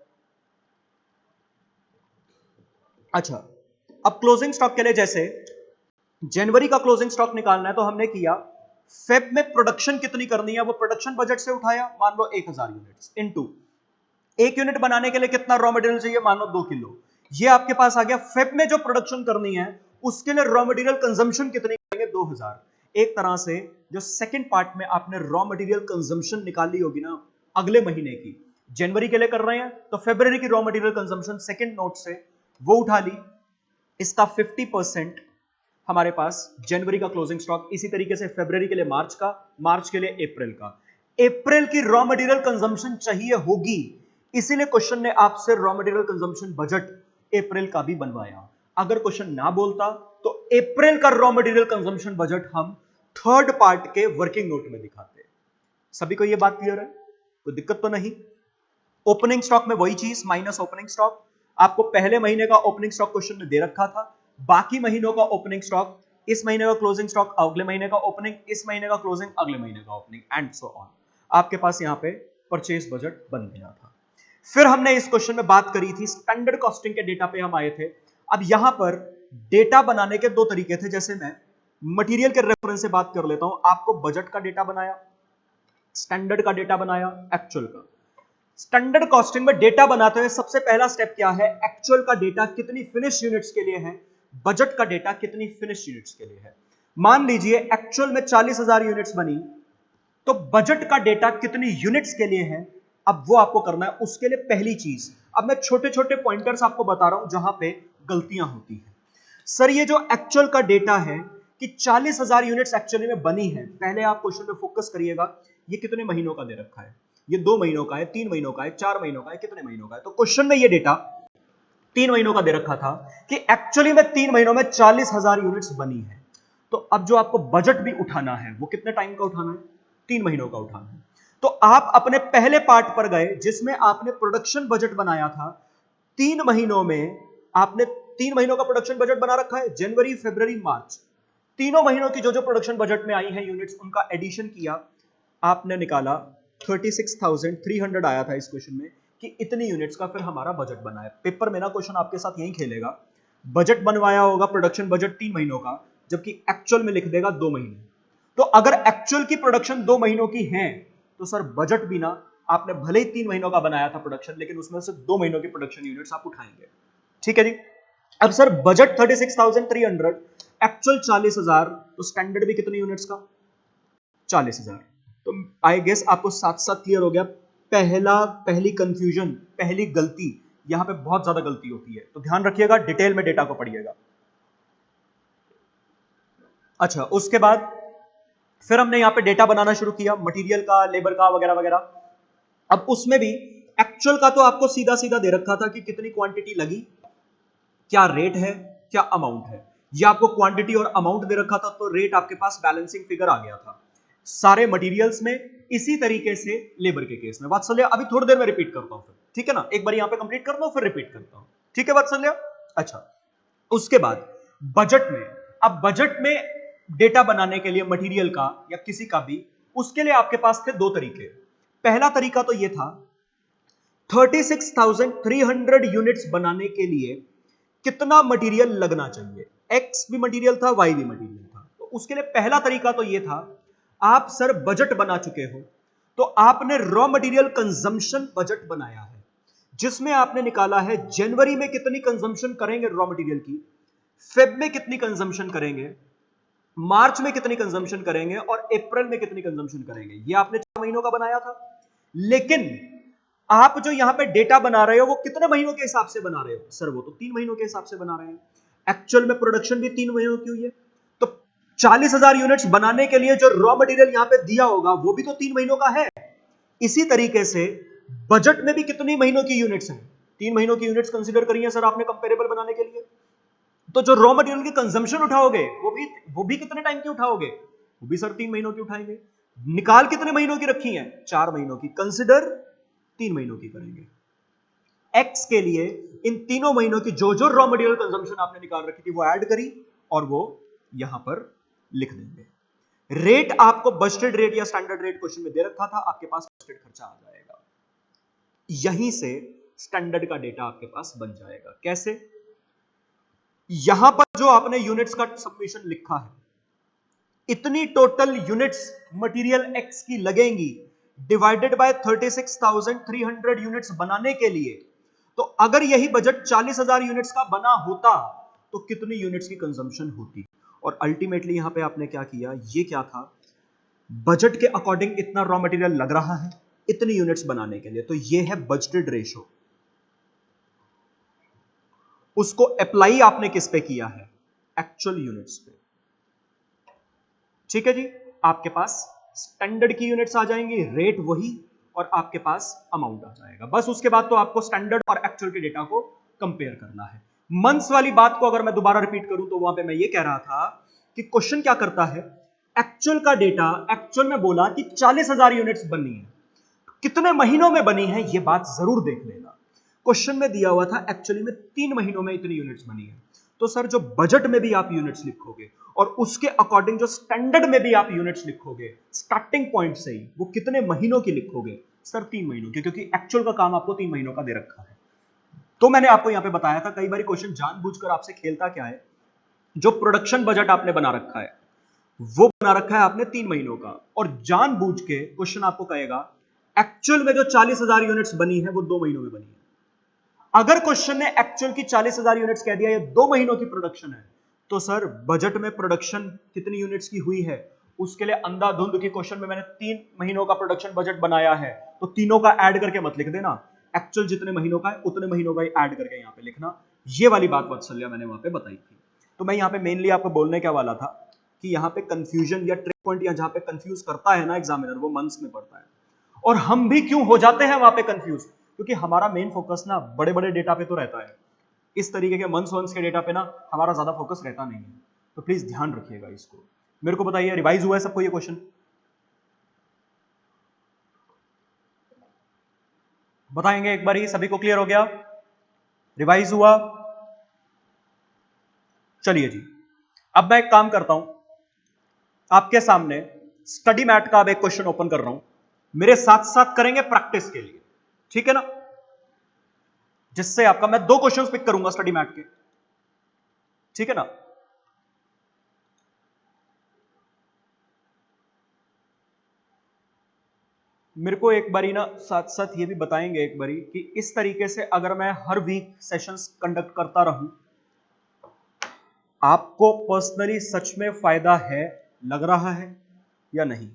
[SPEAKER 1] अच्छा, अब क्लोजिंग स्टॉक के लिए जैसे जनवरी का क्लोजिंग स्टॉक निकालना है तो हमने किया, फेब में प्रोडक्शन कितनी करनी है वो प्रोडक्शन बजट से उठाया, मान लो 1000 यूनिट्स, इनटू एक यूनिट बनाने के लिए कितना रॉ मटेरियल चाहिए, मान लो 2 किलो। ये आपके पास आ गया। फेब में जो प्रोडक्शन करनी है उसके लिए रॉ मटेरियल कंजम्पशन कितनी करेंगे, 2000। एक तरह से जो सेकंड पार्ट में आपने रॉ मटेरियल कंजम्पशन निकाली होगी ना अगले महीने की, जनवरी के लिए कर रहे हैं तो फरवरी की raw material consumption second note से वो उठा ली, इसका 50% हमारे पास जनवरी का क्लोजिंग स्टॉक, इसी तरीके से फरवरी के लिए मार्च का, मार्च के लिए अप्रैल का। अप्रैल की रॉ मटेरियल कंजम्पशन चाहिए होगी, इसीलिए क्वेश्चन ने आपसे रॉ मटेरियल कंजम्पशन बजट अप्रैल का भी बनवाया। अगर क्वेश्चन ना बोलता तो अप्रैल का रॉ मटेरियल कंजम्पशन बजट हम थर्ड पार्ट के वर्किंग नोट में दिखाते। सभी को यह बात क्लियर है? कोई दिक्कत तो नहीं? ओपनिंग स्टॉक में वही चीज, माइनस ओपनिंग स्टॉक। आपको पहले महीने का ओपनिंग स्टॉक क्वेश्चन में दे रखा था, बाकी महीनों का ओपनिंग स्टॉक, इस महीने का क्लोजिंग स्टॉक, अगले महीने का ओपनिंग, इस महीने का क्लोजिंग, अगले महीने का ओपनिंग, एंड सो ऑन। आपके पास यहां पे परचेज बजट बन गया था। फिर हमने इस क्वेश्चन में बात करी थी स्टैंडर्ड कॉस्टिंग के डेटा पे हम आए थे। अब यहां पर डेटा बनाने के दो तरीके थे, जैसे मैं मटेरियल के रेफरेंस से बात कर लेता हूं, आपको बजट का डेटा बनाया, स्टैंडर्ड का डेटा बनाया, एक्चुअल का। स्टैंडर्ड कॉस्टिंग में डेटा बनाते हुए सबसे पहला स्टेप क्या है, एक्चुअल का डेटा कितनी फिनिश यूनिट्स के लिए है, बजट का डेटा कितनी फिनिश यूनिट्स के लिए है। मान लीजिए एक्चुअल में 40,000 यूनिट्स बनी, तो बजट का डेटा कितनी यूनिट्स के लिए है, अब वो आपको करना है। उसके लिए पहली चीज, अब मैं छोटे छोटे पॉइंटर्स आपको बता रहा हूं जहां पे गलतियां होती हैं। सर ये जो एक्चुअल का डेटा है कि 40,000 यूनिट्स एक्चुअली में बनी है, पहले आप क्वेश्चन में फोकस करिएगा, ये कितने महीनों का दे रखा है, ये 2 महीनों का है, 3 महीनों का है, 4 महीनों का है, कितने महीनों का है। तो क्वेश्चन में ये डेटा 3 महीनों का दे रखा था कि एक्चुअली में 3 महीनों में 40,000 यूनिट्स बनी है। तो अब जो आपको बजट भी उठाना है वो कितने टाइम का उठाना है? 3 महीनों का उठाना है। तो आप अपने पहले पार्ट पर गए जिसमें आपने प्रोडक्शन बजट बनाया था 3 महीनों में। आपने 3 महीनों का प्रोडक्शन बजट बना रखा है, जनवरी, फरवरी, मार्च। तीनों महीनों की जो जो प्रोडक्शन बजट में आई है यूनिट्स, उनका एडिशन किया, आपने निकाला 36,300 आया था इस क्वेश्चन में कि इतनी यूनिट्स का फिर हमारा बजट बना है। पेपर में ना क्वेश्चन आपके साथ यही खेलेगा, बजट बनवाया होगा प्रोडक्शन बजट 3 महीनों का, जबकि एक्चुअल में लिख देगा 2 महीने। तो अगर एक्चुअल की प्रोडक्शन 2 महीनों की है तो सर बजट भी ना, आपने भले ही 3 महीनों का बनाया था प्रोडक्शन, लेकिन उसमें से 2 महीनों की प्रोडक्शन यूनिट्स आप उठाएंगे। ठीक है जी। अब सर बजट 36,300, एक्चुअल 40,000, तो स्टैंडर्ड भी कितनी यूनिट्स का? 40,000। तो आई गेस आपको साथ साथ क्लियर हो गया। पहली कंफ्यूजन, पहली गलती, यहां पे बहुत ज्यादा गलती होती है, तो ध्यान रखिएगा, डिटेल में डेटा को पढ़िएगा। अच्छा, उसके बाद फिर हमने यहां पे डेटा बनाना शुरू किया, मटेरियल का, लेबर का, वगैरह वगैरह। अब उसमें भी एक्चुअल का तो आपको सीधा सीधा दे रखा था कि कितनी क्वांटिटी लगी, क्या रेट है, क्या अमाउंट है। ये आपको क्वांटिटी और अमाउंट दे रखा था, तो रेट आपके पास बैलेंसिंग फिगर आ गया था सारे मटेरियल्स में। इसी तरीके से लेबर के केस में। वात्सल्य अभी थोड़ी देर में रिपीट करता हूं फिर, ठीक है ना, एक बार यहां पे कंप्लीट करता हूं फिर रिपीट करता हूं, ठीक है वात्सल्य। अच्छा, उसके बाद बजट में, अब बजट में डेटा बनाने के लिए मटेरियल का या किसी का भी, उसके लिए आपके पास थे दो तरीके। पहला तरीका तो यह था 36,300 यूनिट्स बनाने के लिए कितना मटेरियल लगना चाहिए। एक्स भी मटेरियल था, वाई भी मटेरियल था। तो उसके लिए पहला तरीका तो यह था, आप सर बजट बना चुके हो तो आपने रॉ मटेरियल कंजम्पशन बजट बनाया है, जिसमें आपने निकाला है जनवरी में कितनी कंजम्पशन करेंगे रॉ मटेरियल की, फेब में कितनी कंजम्पशन करेंगे, मार्च में कितनी कंजम्पशन करेंगे और अप्रैल में कितनी कंजम्पशन करेंगे। ये आपने 4 महीनों का बनाया था। लेकिन आप जो यहां पे डेटा बना रहे हो वो कितने महीनों के हिसाब से बना रहे हो? सर वो तो 3 महीनों के हिसाब से बना रहे हैं। एक्चुअल में प्रोडक्शन भी 3 महीनों की हुई है, तो 40,000 यूनिट्स बनाने के लिए जो रॉ मटेरियल यहां पे दिया होगा वो भी तो 3 महीनों का है। इसी तरीके से बजट में भी कितनी महीनों की यूनिट्स हैं? 3 महीनों की यूनिट्स कंसीडर करी है सर आपने कंपेरेबल बनाने के लिए। तो जो रॉ मटेरियल की कंजम्पशन उठाओगे वो भी कितने टाइम की उठाओगे? वो भी सर 3 महीनों की उठाएंगे। निकाल कितने महीनों की रखी है? 4 महीनों की। कंसीडर 3 महीनों की करेंगे। एक्स के लिए इन तीनों महीनों की जो जो रॉ मटेरियल कंजम्पशन आपने निकाल रखी थी वो ऐड करी और वो यहां पर लिख देंगे। रेट आपको बजटेड रेट या स्टैंडर्ड रेट क्वेश्चन में दे रखा था, आपके पास बजटेड खर्चा आ जाएगा। यहीं से स्टैंडर्ड का डेटा आपके पास बन जाएगा। कैसे? यहां पर जो आपने यूनिट्स का सबमिशन लिखा है, इतनी टोटल यूनिट्स मटेरियल एक्स की लगेंगी डिवाइडेड बाय 36,300 यूनिट्स बनाने के लिए। तो अगर यही बजट 40,000 यूनिट्स का बना होता तो कितनी यूनिट्स की कंजम्पशन होती? और अल्टीमेटली यहां पे आपने क्या किया, ये क्या था, बजट के अकॉर्डिंग इतना रॉ मटेरियल लग रहा है इतनी यूनिट्स बनाने के लिए, तो ये है बजटेड रेशो। उसको अप्लाई आपने किस पे किया है? एक्चुअल यूनिट्स पे। ठीक है जी। आपके पास स्टैंडर्ड की यूनिट्स आ जाएंगी, रेट वही, और आपके पास अमाउंट आ जाएगा। बस उसके बाद तो आपको स्टैंडर्ड और एक्चुअल के डेटा को कंपेयर करना है। मंथ्स वाली बात को अगर मैं दोबारा रिपीट करूं तो वहां पे मैं ये कह रहा था कि क्वेश्चन क्या करता है, एक्चुअल का डेटा, एक्चुअल में बोला कि 40,000 यूनिट्स बनी है, कितने महीनों में बनी है ये बात जरूर देख लेना। क्वेश्चन में दिया हुआ था एक्चुअली में 3 महीनों में इतनी यूनिट्स बनी है, तो सर जो बजट में भी आप यूनिट्स लिखोगे और उसके अकॉर्डिंग जो स्टैंडर्ड में भी आप यूनिट्स लिखोगे, स्टार्टिंग पॉइंट से ही वो कितने महीनों की लिखोगे? सर 3 महीनों की, क्योंकि एक्चुअल का काम आपको 3 महीनों का दे रखा है। तो मैंने आपको यहां पे बताया था, कई बार क्वेश्चन जानबूझकर आपसे खेलता क्या है, जो प्रोडक्शन बजट आपने बना रखा है वो बना रखा है आपने 3 महीनों का, और जानबूझ के क्वेश्चन आपको कहेगा एक्चुअल में जो 40,000 यूनिट्स बनी है वो 2 महीनों में बनी है। अगर क्वेश्चन ने एक्चुअल की 40,000 यूनिट्स कह दिया, ये 2 महीनों की प्रोडक्शन है, तो सर बजट में प्रोडक्शन कितनी यूनिट्स की हुई है उसके लिए अंधाधुंध की क्वेश्चन में मैंने 3 महीनों का प्रोडक्शन बजट बनाया है, तो तीनों का ऐड करके मत लिख देना, एक्चुअल जितने महीनों का है उतने महीनों का ही ऐड करके यहां पे लिखना। ये वाली बात वत्सल्य मैंने वहां पे बताई थी। तो मैं यहां पे मेनली आपको बोलने क्या वाला था कि यहां पे कंफ्यूजन या ट्रिक पॉइंट या जहां पे कंफ्यूज करता है ना एग्जामिनर, वो मंथ्स में पड़ता है। और हम भी क्यों हो जाते हैं वहां पे कंफ्यूज, क्योंकि हमारा मेन फोकस ना बड़े बड़े डेटा पे तो रहता है, इस तरीके के मंथ्स के डेटा पे ना हमारा ज्यादा फोकस रहता नहीं है। तो प्लीज ध्यान रखिएगा इसको। मेरे को बताइए, रिवाइज हुआ है सबको ये क्वेश्चन? बताएंगे एक बार ही, सभी को क्लियर हो गया? रिवाइज हुआ? चलिए जी, अब मैं एक काम करता हूं, आपके सामने स्टडी मैट का अब एक क्वेश्चन ओपन कर रहा हूं, मेरे साथ साथ करेंगे प्रैक्टिस के लिए, ठीक है ना? जिससे आपका, मैं 2 क्वेश्चंस पिक करूंगा स्टडी मैट के, ठीक है ना? मेरे को एक बारी ना साथ साथ ये भी बताएंगे एक बारी कि इस तरीके से अगर मैं हर वीक सेशंस कंडक्ट करता रहूं, आपको पर्सनली सच में फायदा है, लग रहा है या नहीं?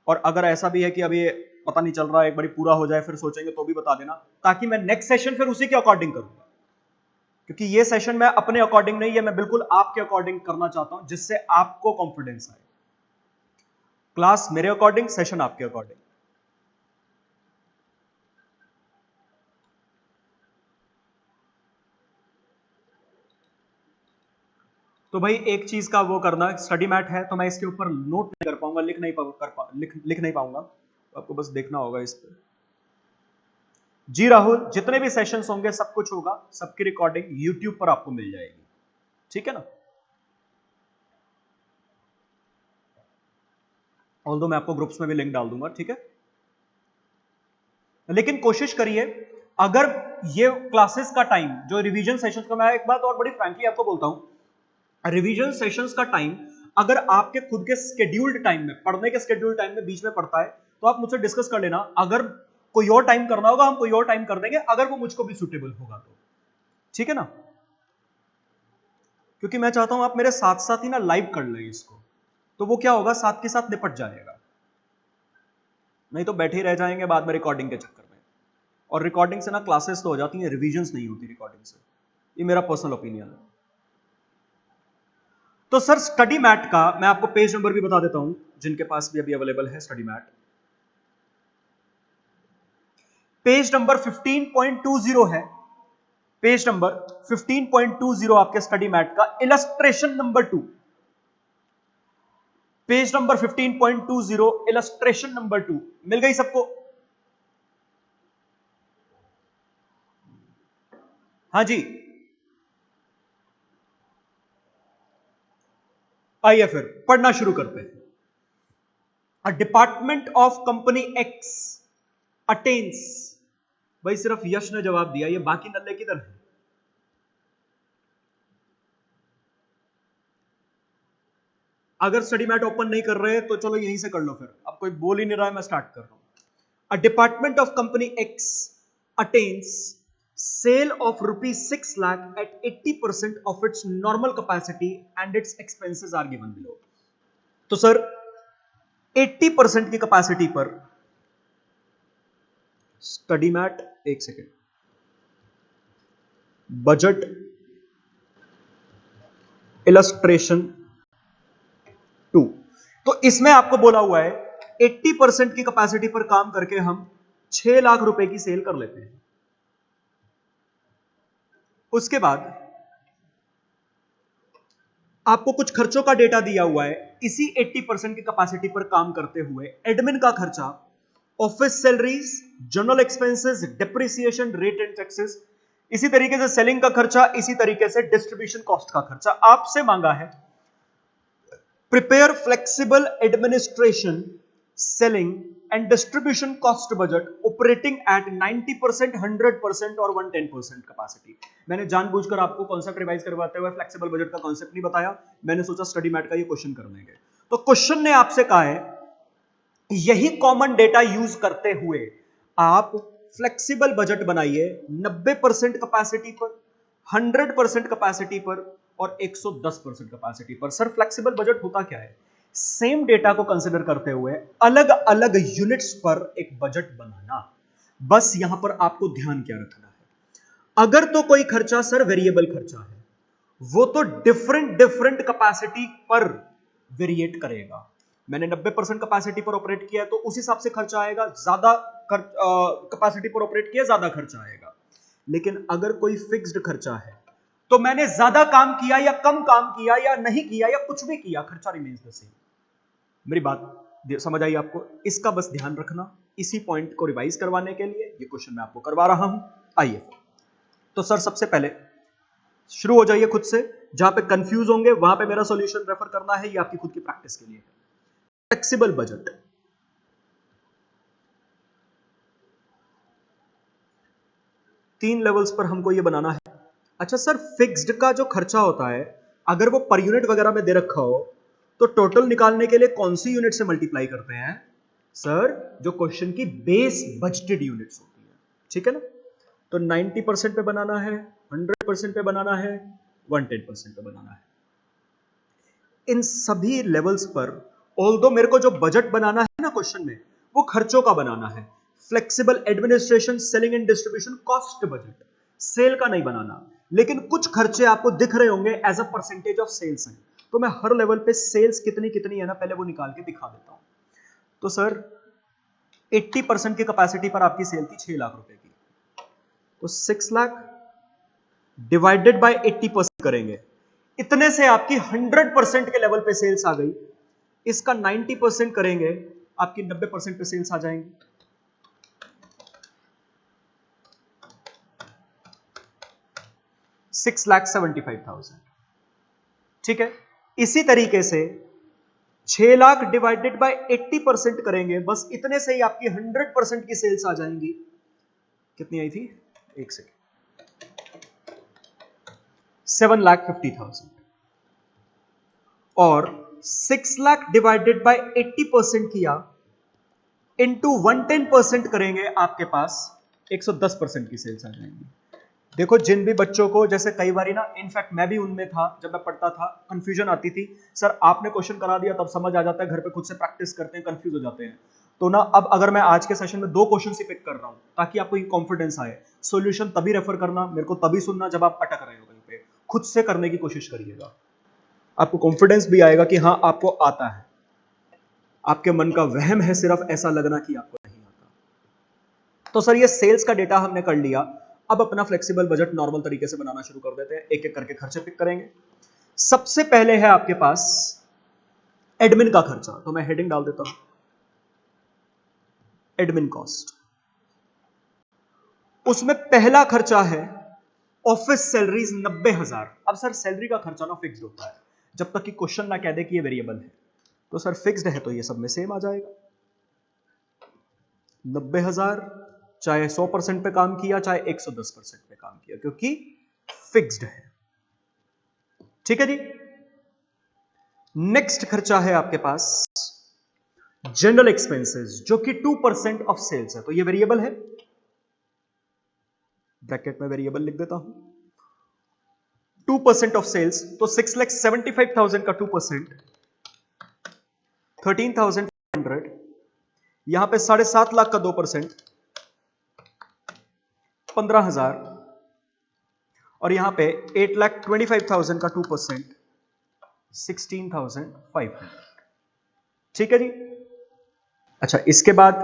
[SPEAKER 1] और अगर ऐसा भी है कि अभी पता नहीं चल रहा है, एक बारी पूरा हो जाए फिर सोचेंगे, तो भी बता देना, ताकि मैं नेक्स्ट सेशन फिर उसी के अकॉर्डिंग करूंगा। क्योंकि ये सेशन मैं अपने अकॉर्डिंग नहीं है, मैं बिल्कुल आपके अकॉर्डिंग करना चाहता हूं, जिससे आपको कॉन्फिडेंस आए। क्लास मेरे अकॉर्डिंग, सेशन आपके अकॉर्डिंग। तो भाई एक चीज का वो करना, स्टडी मैट है तो मैं इसके ऊपर नोट नहीं कर पाऊंगा, लिख नहीं पाऊंगा, तो आपको बस देखना होगा इस पर। जी राहुल, जितने भी सेशंस होंगे सब कुछ होगा, सबकी रिकॉर्डिंग यूट्यूब पर आपको मिल जाएगी, ठीक है ना? ऑल्दो मैं आपको ग्रुप्स में भी लिंक डाल दूंगा, ठीक है? लेकिन कोशिश करिए, अगर ये क्लासेस का टाइम जो रिवीजन सेशंस का, मैं एक बात और बड़ी फ्रैंकली आपको बोलता हूं, रिवीजन सेशंस का टाइम अगर आपके खुद के स्केड्यूल्ड टाइम में, पढ़ने के स्केड्यूल्ड टाइम में बीच में पड़ता है, तो आप मुझसे डिस्कस कर लेना। अगर कोई और टाइम करना होगा, हम कोई और टाइम कर देंगे, अगर वो मुझको भी सुटेबल होगा तो, ठीक है ना? क्योंकि मैं चाहता हूं आप मेरे साथ साथ ही ना लाइव कर लें इसको, तो वो क्या होगा, साथ के साथ निपट जाएगा। नहीं तो बैठे ही रह जाएंगे बाद में रिकॉर्डिंग के चक्कर में, और रिकॉर्डिंग से ना क्लासेस तो हो जाती हैं, रिवीजन्स नहीं होती रिकॉर्डिंग से। ये मेरा पर्सनल ओपिनियन है। तो सर स्टडी मैट का मैं आपको पेज नंबर भी बता देता हूं, जिनके पास भी अभी अवेलेबल है स्टडी मैट। पेज नंबर 15.20 है, पेज नंबर 15.20 आपके स्टडी मैट का, illustration number 2, page number 15.20 illustration number 2 मिल गई सबको? हाँ जी, आइए फिर पढ़ना शुरू करते हैं। A department of company x attains, भाई सिर्फ यश ने जवाब दिया, ये बाकी नल्ले किधर है? अगर स्टडी मैट ओपन नहीं कर रहे तो चलो यहीं से कर लो फिर, अब कोई बोल ही नहीं रहा है, मैं स्टार्ट कर रहा हूं। A department of company x attains sale of rupees 6 lakh at 80% of its normal capacity and its expenses are given below। तो सर 80% की कैपेसिटी पर स्टडी मैट, एक सेकेंड, बजट इलस्ट्रेशन 2, तो इसमें आपको बोला हुआ है 80% की कैपेसिटी पर काम करके हम 6 लाख रुपए की सेल कर लेते हैं। उसके बाद आपको कुछ खर्चों का डेटा दिया हुआ है, इसी 80% की कैपेसिटी पर काम करते हुए एडमिन का खर्चा, office salaries, general expenses, depreciation, rate and taxes, इसी तरीके से सेलिंग का खर्चा, इसी तरीके से डिस्ट्रीब्यूशन कॉस्ट का खर्चा। आपसे मांगा है prepare flexible administration, selling and distribution cost budget operating eight 90%, 100% और 110% कैपेसिटी। मैंने जानबूझकर आपको कॉन्सेप्ट रिवाइज करवाते हुए फ्लेक्सिबल बजट का कॉन्सेप्ट नहीं बताया, मैंने सोचा स्टडी मैट का ये क्वेश्चन कर लेंगे। तो क्वेश्चन ने आपसे कहा है यही कॉमन डेटा यूज करते हुए आप फ्लेक्सिबल बजट बनाइए 90% कैपेसिटी पर, 100% कैपेसिटी पर और 110% कैपेसिटी पर। सर फ्लेक्सिबल बजट होता क्या है? सेम डेटा को कंसीडर करते हुए अलग अलग यूनिट्स पर एक बजट बनाना। बस यहां पर आपको ध्यान क्या रखना है, अगर तो कोई खर्चा सर वेरिएबल खर्चा है, वो तो डिफरेंट डिफरेंट कैपेसिटी पर वेरिएट करेगा। मैंने 90% कैपेसिटी पर ऑपरेट किया तो उस हिसाब से खर्चा आएगा, ज्यादा कैपेसिटी पर ऑपरेट किया ज्यादा खर्चा आएगा। लेकिन अगर कोई फिक्स्ड खर्चा है तो मैंने ज्यादा काम किया या कम काम किया या नहीं किया या कुछ भी किया, खर्चा रिमेन्स द सेम। मेरी बात समझ आई आपको? इसका बस ध्यान रखना, इसी पॉइंट को रिवाइज करवाने के लिए ये क्वेश्चन मैं आपको करवा रहा हूं। आइए तो सर सबसे पहले शुरू हो जाइए खुद से, जहां पे कंफ्यूज होंगे वहां पे मेरा सॉल्यूशन रेफर करना है, ये आपकी खुद की प्रैक्टिस के लिए है। फ्लेक्सिबल बजट, तीन लेवल्स पर हमको ये बनाना है। अच्छा सर, फिक्स्ड का जो खर्चा होता है अगर वो पर यूनिट वगैरह में दे रखा हो तो टोटल निकालने के लिए कौन सी यूनिट से मल्टीप्लाई करते हैं? सर, जो क्वेश्चन की बेस बजटेड यूनिट्स होती है, ठीक है ना? तो 90% पे बनाना है, 100% पे बनाना है, 110% पे बनाना है। इन सभी लेवल्स पर ऑल्दो मेरे को जो बजट बनाना है ना क्वेश्चन में, वो खर्चों का बनाना है। Flexible administration, selling and distribution, cost budget, sale का नहीं बनाना। लेकिन कुछ खर्चे आपको दिख रहे होंगे as a percentage of sales हैं, तो मैं हर लेवल पे सेल्स कितनी कितनी है ना पहले वो निकाल के दिखा देता हूं। तो सर 80% की कैपेसिटी पर आपकी सेल थी 6 लाख रुपए की, तो 6 लाख डिवाइडेड बाय 80% करेंगे, इतने से आपकी 100% के लेवल पे सेल्स आ गई। इसका 90% करेंगे, आपकी 90% पे सेल्स आ जाएंगी। 6,75,000, ठीक है। इसी तरीके से 6 लाख डिवाइडेड बाय 80% करेंगे, बस इतने से ही आपकी 100% की सेल्स आ जाएंगी। कितनी आई थी? एक सेकेंड, 7,50,000। और 6 लाख डिवाइडेड बाय 80% किया इंटू 110% करेंगे, आपके पास 110% की सेल्स आ जाएंगी। देखो, जिन भी बच्चों को, जैसे कई बार ना, इनफैक्ट मैं भी उनमें था, जब मैं पढ़ता था कंफ्यूजन आती थी, सर आपने क्वेश्चन करा दिया तब समझ आ जाता है, घर पे खुद से प्रैक्टिस करते हैं कंफ्यूज हो जाते हैं। तो ना अब अगर मैं आज के सेशन में 2 क्वेश्चन ही पिक कर रहा हूं ताकि आपको ये कॉन्फिडेंस आए। सॉल्यूशन तभी रेफर करना, मेरे को तभी सुनना जब आप अटक रहे हो कहीं पे, खुद से करने की कोशिश करिएगा, आपको कॉन्फिडेंस भी आएगा कि हाँ आपको आता है। आपके मन का वहम है सिर्फ ऐसा लगना कि आपको नहीं आता। तो सर ये सेल्स का डेटा हमने कर लिया, अब अपना फ्लेक्सिबल बजट नॉर्मल तरीके से बनाना शुरू कर देते हैं, एक एक करके खर्चे पिक करेंगे। सबसे पहले है आपके पास एडमिन का खर्चा, तो मैं हेडिंग डाल देता हूं एडमिन कॉस्ट। उसमें पहला खर्चा है ऑफिस सैलरीज 90,000। अब सर सैलरी का खर्चा ना फिक्स्ड होता है जब तक कि क्वेश्चन ना कह दे कि ये वेरिएबल है, तो सर फिक्स्ड है तो ये सब में सेम आ जाएगा 90,000, चाहे 100% पे काम किया चाहे 110% पे काम किया, क्योंकि फिक्स्ड है, ठीक है जी। नेक्स्ट खर्चा है आपके पास जनरल एक्सपेंसेस, जो कि 2% ऑफ सेल्स है, तो ये वेरिएबल है, ब्रैकेट में वेरिएबल लिख देता हूं, 2% ऑफ सेल्स, तो 6,75,000 का 2% 13,500, यहां पे 7.5 लाख का 2% 15,000, और यहां पे 8,25,000 का 2% 16,500, ठीक है जी। अच्छा, इसके बाद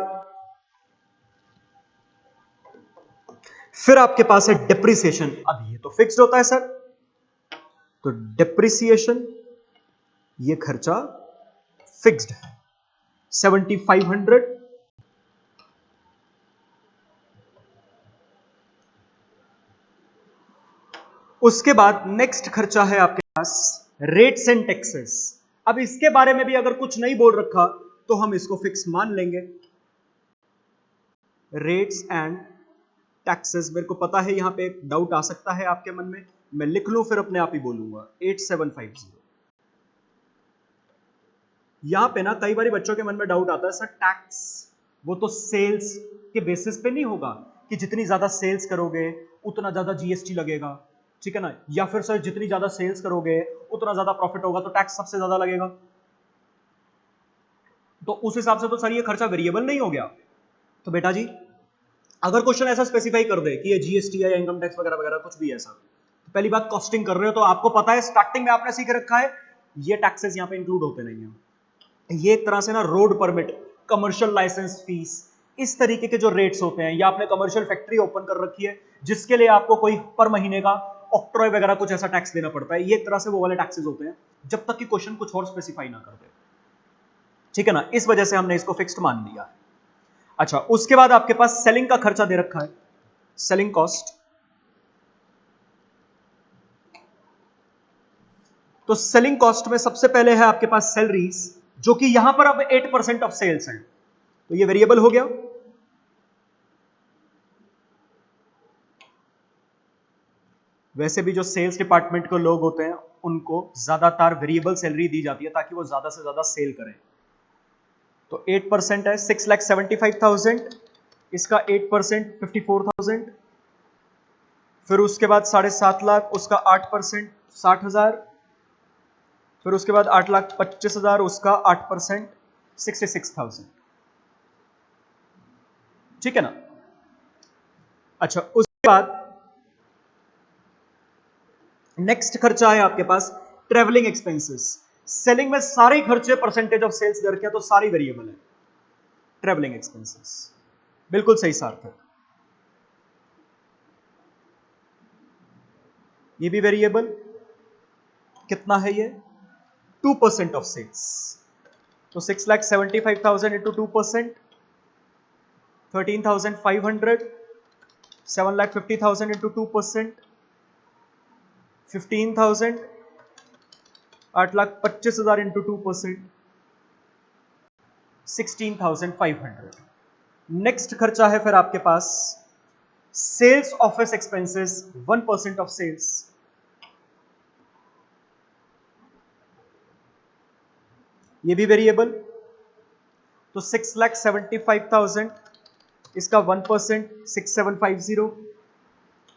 [SPEAKER 1] फिर आपके पास है डिप्रिसिएशन। अब ये तो फिक्स्ड होता है सर, तो डिप्रिसिएशन ये खर्चा फिक्स्ड है 7,500। उसके बाद नेक्स्ट खर्चा है आपके पास रेट्स एंड टैक्सेस। अब इसके बारे में भी अगर कुछ नहीं बोल रखा तो हम इसको फिक्स मान लेंगे। रेट्स एंड टैक्सेस, मेरे को पता है यहां पे एक डाउट आ सकता है आपके मन में, मैं लिख लूं फिर अपने आप ही बोलूंगा 8750। यहां पे ना कई बार बच्चों के मन में डाउट आता है, सर टैक्स वो तो सेल्स के बेसिस पे नहीं होगा कि जितनी ज्यादा सेल्स करोगे उतना ज्यादा जीएसटी लगेगा, ठीक है ना, या फिर सर जितनी ज्यादा सेल्स करोगे उतना ज्यादा प्रॉफिट होगा तो टैक्स सबसे ज्यादा लगेगा। तो उस हिसाब से तो सर ये खर्चा वेरिएबल नहीं हो गया। तो बेटा जी अगर क्वेश्चन ऐसा स्पेसिफाई कर दे कि ये जीएसटी है या इनकम टैक्स वगैरह वगैरह कुछ भी ऐसा, तो पहली बात कॉस्टिंग कर रहे हो तो आपको पता है, स्टार्टिंग में आपने सीख रखा है ये टैक्सेस यहां पे इंक्लूड होते नहीं है। ये एक तरह से ना road permit, commercial licence fees, इस तरीके के जो रेट्स होते हैं, या आपने कमर्शियल फैक्ट्री ओपन कर रखी है जिसके लिए आपको कोई पर महीने का ऑक्ट्रॉय वगैरह कुछ ऐसा टैक्स देना पड़ता है। ये एक तरह से वो वाले टैक्सेस होते हैं जब तक कि क्वेश्चन कुछ और स्पेसिफाई ना कर दे, ठीक है ना। इस वजह से हमने इसको फिक्स्ड मान लिया। अच्छा, उसके बाद आपके पास सेलिंग का खर्चा दे रखा है, सेलिंग कॉस्ट। तो सेलिंग कॉस्ट में सबसे पहले है आपके पास सैलरीज, जो कि यहां पर अब 8% ऑफ सेल्स है, तो ये वेरिएबल हो गया। वैसे भी जो सेल्स डिपार्टमेंट के लोग होते हैं उनको ज्यादातर वेरिएबल सैलरी दी जाती है ताकि वो ज्यादा से ज्यादा सेल करें। तो 8% है 6,75,000, इसका 8% 54,000, फिर उसके बाद 7.5 लाख, उसका 8% 60,000, फिर उसके बाद 8,25,000, उसका 8% 66,000, ठीक है ना। अच्छा, उसके बाद नेक्स्ट खर्चा है आपके पास ट्रेवलिंग एक्सपेंसेस। सेलिंग में सारे खर्चे परसेंटेज ऑफ सेल्स दे रखे हैं, तो सारी वेरिएबल है। ट्रेवलिंग एक्सपेंसेस बिल्कुल सही सार्थक, ये भी वेरिएबल। कितना है ये? 2% ऑफ सेल्स। तो 6,75,000 इंटू 2%, 13,500, 7,50,000 इंटू 2%, 15,000, 8,25,000 इंटू 2%, 16,500। नेक्स्ट खर्चा है फिर आपके पास sales office expenses, 1% of sales. ये भी वेरिएबल। तो 6,75,000, इसका 1% 6,750,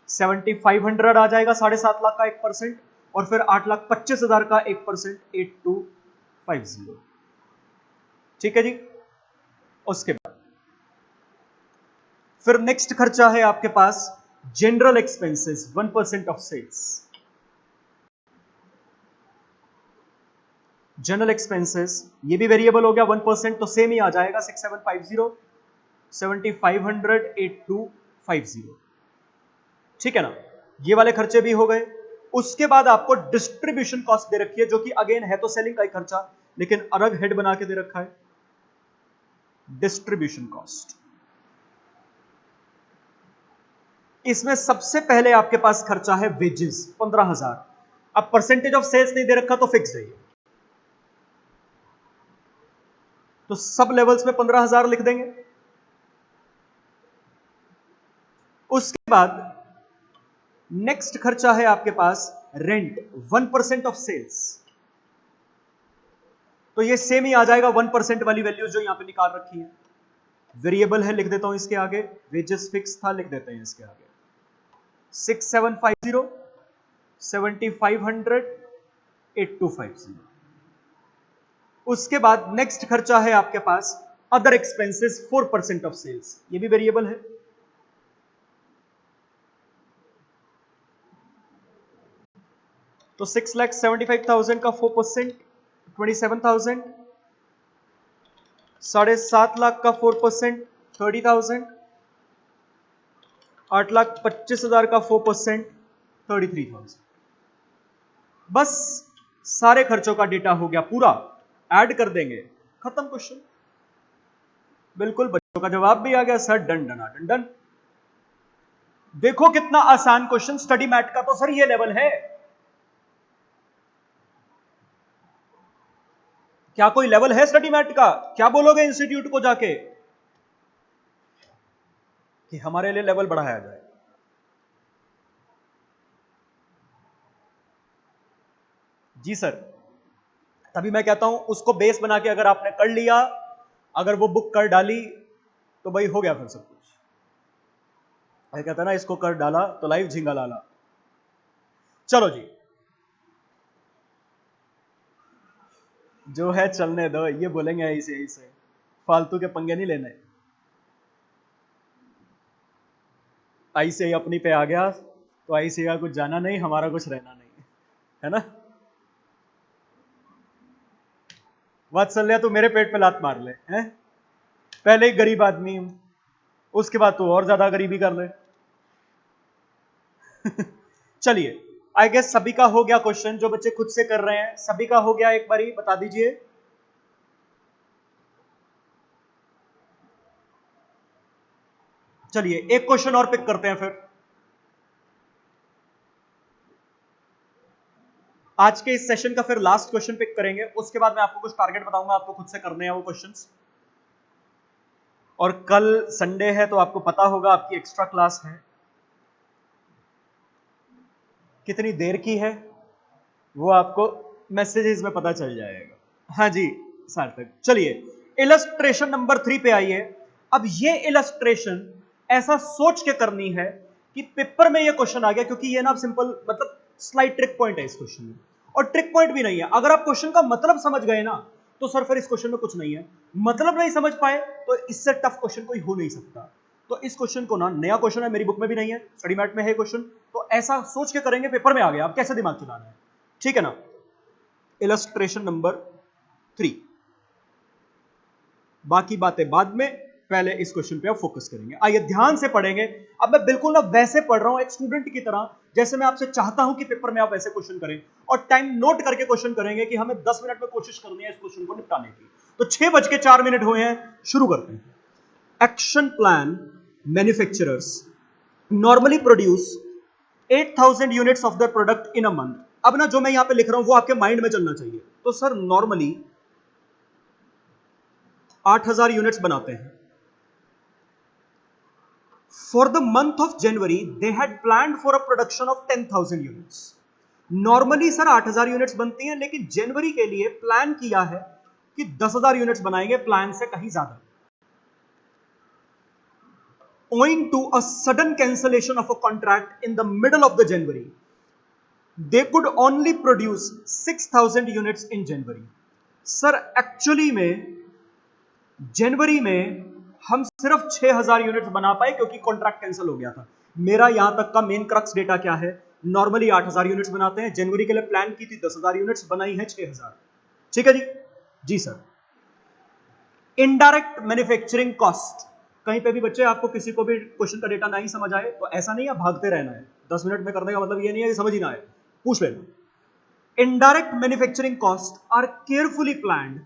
[SPEAKER 1] 7,500 आ जाएगा 7.5 लाख का 1%, और फिर 8,25,000 का 1%, 8,250, ठीक है जी। उसके बाद फिर नेक्स्ट खर्चा है आपके पास general expenses, 1% of sales. General expenses ये भी वेरिएबल हो गया 1%, तो सेम ही आ जाएगा 6,750, 7,500, 8,250, ठीक है ना। ये वाले खर्चे भी हो गए। उसके बाद आपको डिस्ट्रीब्यूशन कॉस्ट दे रखी है, जो कि अगेन है तो सेलिंग का ही खर्चा, लेकिन अलग हेड बना के दे रखा है, डिस्ट्रीब्यूशन कॉस्ट। इसमें सबसे पहले आपके पास खर्चा है वेजेस, 15,000। अब परसेंटेज ऑफ सेल्स नहीं दे रखा तो फिक्स है, तो सब लेवल्स में 15,000 लिख देंगे। उसके बाद नेक्स्ट खर्चा है आपके पास रेंट, 1% ऑफ सेल्स। तो ये सेम ही आ जाएगा 1% वाली वैल्यू जो यहां पे निकाल रखी है। वेरिएबल है, लिख देता हूं इसके आगे, वेजेस फिक्स था, लिख देते हैं इसके आगे 6,750, 7,500, 8,250। उसके बाद नेक्स्ट खर्चा है आपके पास अदर एक्सपेंसेस, 4% ऑफ सेल्स, ये भी वेरिएबल है। तो 6,75,000 का 4%, 27,000, 7.5 लाख का 4%, 30,000, 8,25,000 का 4%, 33,000। बस सारे खर्चों का डेटा हो गया पूरा, ऐड कर देंगे, खत्म क्वेश्चन। बिल्कुल, बच्चों का जवाब भी आ गया सर, डन डना डन डन। देखो कितना आसान क्वेश्चन, स्टडी मैट का तो सर ये लेवल है। क्या कोई लेवल है स्टडी मैट का? क्या बोलोगे इंस्टीट्यूट को जाके कि हमारे लिए लेवल बढ़ाया जाए? जी सर, तभी मैं कहता हूं उसको बेस बना के अगर आपने कर लिया, अगर वो बुक कर डाली, तो भाई हो गया फिर सब कुछ। कहता ना, इसको कर डाला तो लाइव झिंगा लाला। चलो जी, जो है चलने दो, ये बोलेंगे ऐसे ऐसे, फालतू के पंगे नहीं लेने। ऐसे ही अपनी पे आ गया तो ऐसे का कुछ जाना नहीं, हमारा कुछ रहना नहीं, है ना। वात्सल्य तू मेरे पेट पे लात मार ले, हैं? पहले ही गरीब आदमी हूं, उसके बाद तू और ज्यादा गरीबी कर ले। चलिए, आई गेस सभी का हो गया क्वेश्चन, जो बच्चे खुद से कर रहे हैं सभी का हो गया, एक बारी बता दीजिए। चलिए एक क्वेश्चन और पिक करते हैं फिर। आज के इस सेशन का फिर लास्ट क्वेश्चन पिक करेंगे, उसके बाद मैं आपको कुछ टारगेट बताऊंगा, आपको खुद से करने हैं वो क्वेश्चंस। और कल संडे है तो आपको पता होगा आपकी एक्स्ट्रा क्लास है, कितनी देर की है वो आपको मैसेजेस में पता चल जाएगा। हाँ जी सार्थक, चलिए इलस्ट्रेशन नंबर 3 पे आइए। अब ये इलस्ट्रेशन ऐसा सोच के करनी है कि पेपर में ये क्वेश्चन आ गया, क्योंकि ये ना सिंपल मतलब स्लाइड ट्रिक पॉइंट है इस क्वेश्चन में, और ट्रिक पॉइंट भी नहीं है। अगर आप क्वेश्चन का मतलब समझ गए ना तो सर फिर इस क्वेश्चन में कुछ नहीं है, मतलब नहीं समझ पाए तो इससे टफ क्वेश्चन कोई हो नहीं सकता। तो इस क्वेश्चन को ना, नया क्वेश्चन है, मेरी बुक में भी नहीं है, स्टडी मैट में है क्वेश्चन, तो ऐसा सोच के करेंगे, पेपर में आ गया, आप कैसे दिमाग चलाना है, ठीक है ना। इलस्ट्रेशन नंबर 3, बाकी बातें बाद में, पहले इस क्वेश्चन पे आप फोकस करेंगे। आइए ध्यान से पढ़ेंगे। अब मैं बिल्कुल ना वैसे पढ़ रहा हूं एक स्टूडेंट की तरह, जैसे मैं आपसे चाहता हूं कि पेपर में आप वैसे क्वेश्चन करें, और टाइम नोट करके क्वेश्चन करेंगे कि हमें 10 मिनट में कोशिश करनी है इस क्वेश्चन को निपटाने की। तो 6:04 हुए हैं, शुरू करते हैं। Action plan manufacturers normally produce 8,000 units of the product in a month. अब ना जो मैं यहां पे लिख रहा हूं वो आपके माइंड में चलना चाहिए। तो सर नॉर्मली 8,000 यूनिट्स बनाते हैं। For the month of January, they had planned for a production of 10,000 units. Normally sir 8,000 units बनती हैं, लेकिन जनवरी के लिए प्लान किया है कि 10,000 यूनिट्स बनाएंगे, प्लान से कहीं ज्यादा। Owing to a sudden cancellation of a contract in the middle of the January, they could only produce 6,000 units in January. Sir actually में जनवरी में हम सिर्फ 6,000 यूनिट्स बना पाए क्योंकि कॉन्ट्रैक्ट कैंसिल हो गया था। मेरा यहां तक का मेन क्रक्स डेटा क्या है, नॉर्मली 8,000 यूनिट्स बनाते हैं, जनवरी के लिए प्लान की थी 10,000 यूनिट्स, बनाई है 6,000। ठीक है जी, जी सर। इनडायरेक्ट मैन्युफैक्चरिंग कॉस्ट, कहीं पे भी बच्चे आपको किसी को भी क्वेश्चन का डेटा नहीं समझ आए तो ऐसा नहीं है भागते रहना है, 10 मिनट में करने का मतलब ये नहीं है कि समझ ही ना आए, पूछ लेना। Indirect manufacturing cost are carefully planned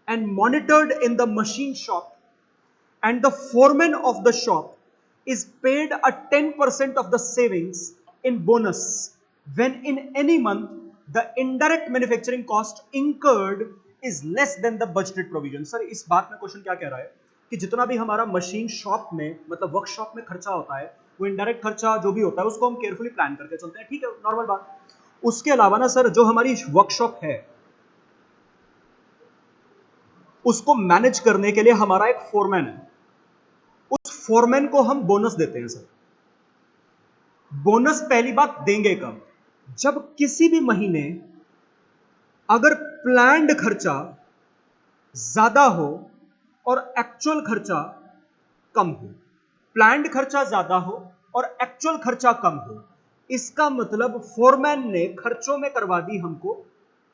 [SPEAKER 1] and monitored in the machine shop, and the foreman of the shop is paid a 10% of the savings in bonus when in any month the indirect manufacturing cost incurred is less than the budgeted provision. Sir इस बात में question क्या कह रहा है कि जितना भी हमारा मशीन शॉप में मतलब वर्कशॉप में खर्चा होता है, वो इनडायरेक्ट खर्चा जो भी होता है उसको हम केयरफुली प्लान करके चलते हैं, ठीक है, नॉर्मल बात। उसके अलावा ना सर जो हमारी वर्कशॉप है उसको मैनेज करने के लिए हमारा एक फोरमैन है, उस फोरमैन को हम बोनस देते हैं सर। बोनस पहली बात देंगे कब, जब किसी भी महीने अगर प्लान्ड खर्चा ज्यादा हो और एक्चुअल खर्चा कम हो। प्लान्ड खर्चा ज्यादा हो और एक्चुअल खर्चा कम हो, इसका मतलब फोरमैन ने खर्चों में करवा दी हमको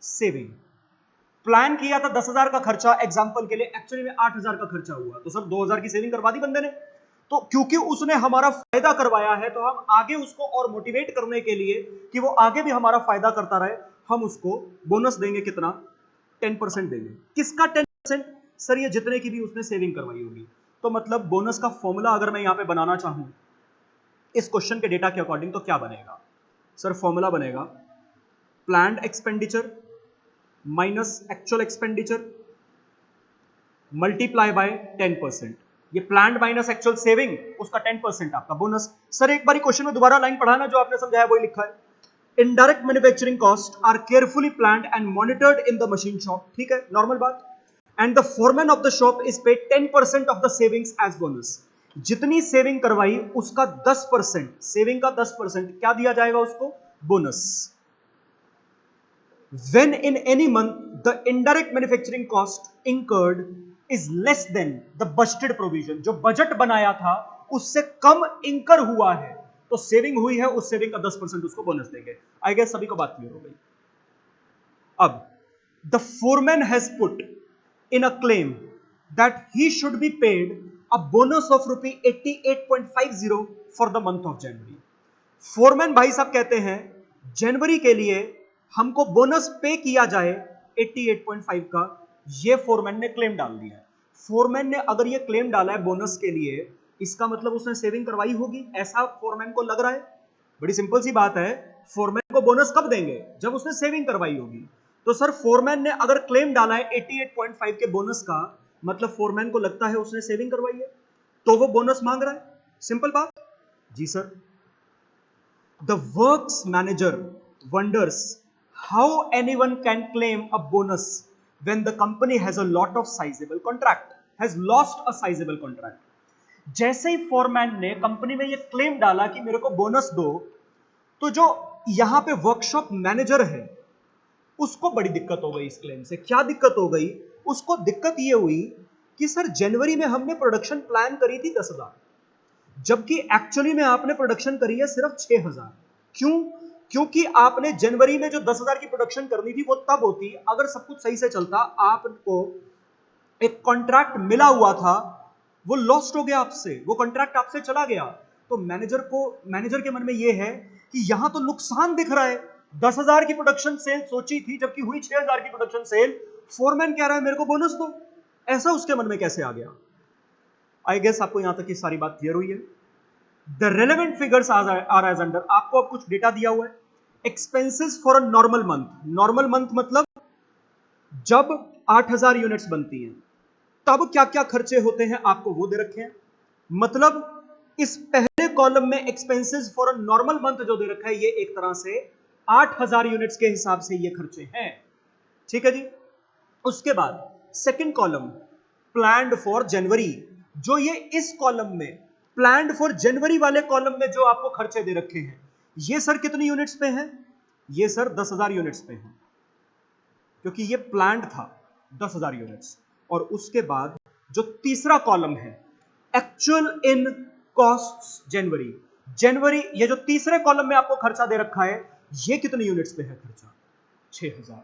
[SPEAKER 1] सेविंग। प्लान किया था 10,000 का खर्चा एग्जांपल के लिए, एक्चुअली में 8,000 का खर्चा हुआ, तो सर 2,000 की सेविंग करवा दी बंदे ने। तो क्योंकि उसने हमारा फायदा करवाया है तो हम आगे उसको और मोटिवेट करने के लिए कि वो आगे भी हमारा फायदा करता रहे, हम उसको बोनस देंगे। कितना? 10% देंगे। किसका 10%? सर ये जितने की भी उसने सेविंग करवाई होगी। तो मतलब बोनस का फॉर्मूला अगर मैं यहां पे बनाना चाहूं इस क्वेश्चन के डेटा के अकॉर्डिंग तो क्या बनेगा सर? फॉर्मूला बनेगा planned expenditure minus actual expenditure multiply by 10%। ये प्लान्ड माइनस एक्चुअल सेविंग, उसका 10% आपका बोनस। सर एक बार क्वेश्चन में दोबारा लाइन पढ़ाना, जो आपने समझाया वही लिखा है। Indirect manufacturing cost are carefully planned and monitored in the machine shop, ठीक है, नॉर्मल बात। And the foreman of the shop is paid 10% of the savings as bonus. जितनी सेविंग करवाई उसका 10%, सेविंग का 10% क्या दिया जाएगा उसको? Bonus. When in any month the indirect manufacturing cost incurred is less than the budgeted provision, जो budget बनाया था उससे कम इंकर हुआ है तो सेविंग हुई है, उस सेविंग का 10% उसको बोनस देंगे। आई गेस सभी को बात क्लियर हो गई। अब the foreman has put in a claim that he should be paid a bonus of ₹88.50 for the month of January. Foreman भाई साहब कहते हैं जनवरी के लिए हमको बोनस पे किया जाए 88.5 का। ये फोरमैन ने क्लेम डाल दिया है। फोरमैन ने अगर ये क्लेम डाला है बोनस के लिए, इसका मतलब उसने सेविंग करवाई होगी, ऐसा फोरमैन को लग रहा है। बड़ी सिंपल सी बात है, फोरमैन को बोनस कब देंगे? जब उसने सेविंग करवाई होगी। तो सर फोरमैन ने अगर क्लेम डाला है 88.5 के बोनस का, मतलब फोरमैन को लगता है उसने सेविंग करवाई है, तो वो बोनस मांग रहा है। सिंपल बात। जी sir. The works manager wonders how anyone can claim a bonus when the company has a lot of sizable contract, has lost a sizable contract. जैसे ही फोरमैन ने कंपनी में ये क्लेम डाला कि मेरे को बोनस दो, तो जो यहां पे वर्कशॉप मैनेजर है उसको बड़ी दिक्कत हो गई इस क्लेम से। क्या दिक्कत हो गई? उसको दिक्कत ये हुई कि सर जनवरी में हमने प्रोडक्शन प्लान करी थी 10,000, जबकि एक्चुअली में आपने प्रोडक्शन करी है सिर्फ 6,000। क्यों? क्योंकि आपने जनवरी में जो 10,000 की प्रोडक्शन करनी थी वो तब होती अगर सब कुछ सही से चलता। आपको एक कॉन्ट्रैक्ट मिला हुआ था, वो लॉस्ट हो गया आपसे, वो कॉन्ट्रैक्ट आपसे चला गया। तो मैनेजर के मन में ये है कि यहां तो नुकसान दिख रहा है। 10,000 की प्रोडक्शन सेल सोची थी जबकि हुई 6,000 की प्रोडक्शन सेल। फोरमैन कह रहा है मेरे को बोनस दो। ऐसा उसके मन में कैसे आ गया? आई गेस आपको यहां तक की सारी बात क्लियर हुई है। The relevant figures are as under. आपको अब कुछ डेटा दिया हुआ है। Expenses for a normal month. Normal month मतलब जब 8,000 यूनिट्स बनती हैं तब क्या क्या खर्चे होते हैं आपको वो दे रखे हैं। मतलब इस पहले कॉलम में expenses for a normal month जो दे रखा है, ये एक तरह से 8,000 यूनिट्स के हिसाब से ये खर्चे हैं। ठीक है जी। उसके बाद second column planned for January, जो ये इस कॉलम में प्लान्ड फॉर जनवरी वाले कॉलम में जो आपको खर्चे दे रखे हैं, ये सर कितनी यूनिट्स पे हैं? ये सर 10,000 यूनिट्स पे हैं, क्योंकि ये प्लान्ड था 10,000 यूनिट्स। और उसके बाद जो तीसरा कॉलम है एक्चुअल इन कॉस्ट जनवरी, जनवरी ये जो तीसरे कॉलम में आपको खर्चा दे रखा है, ये कितनी यूनिट्स पे है खर्चा? 6,000।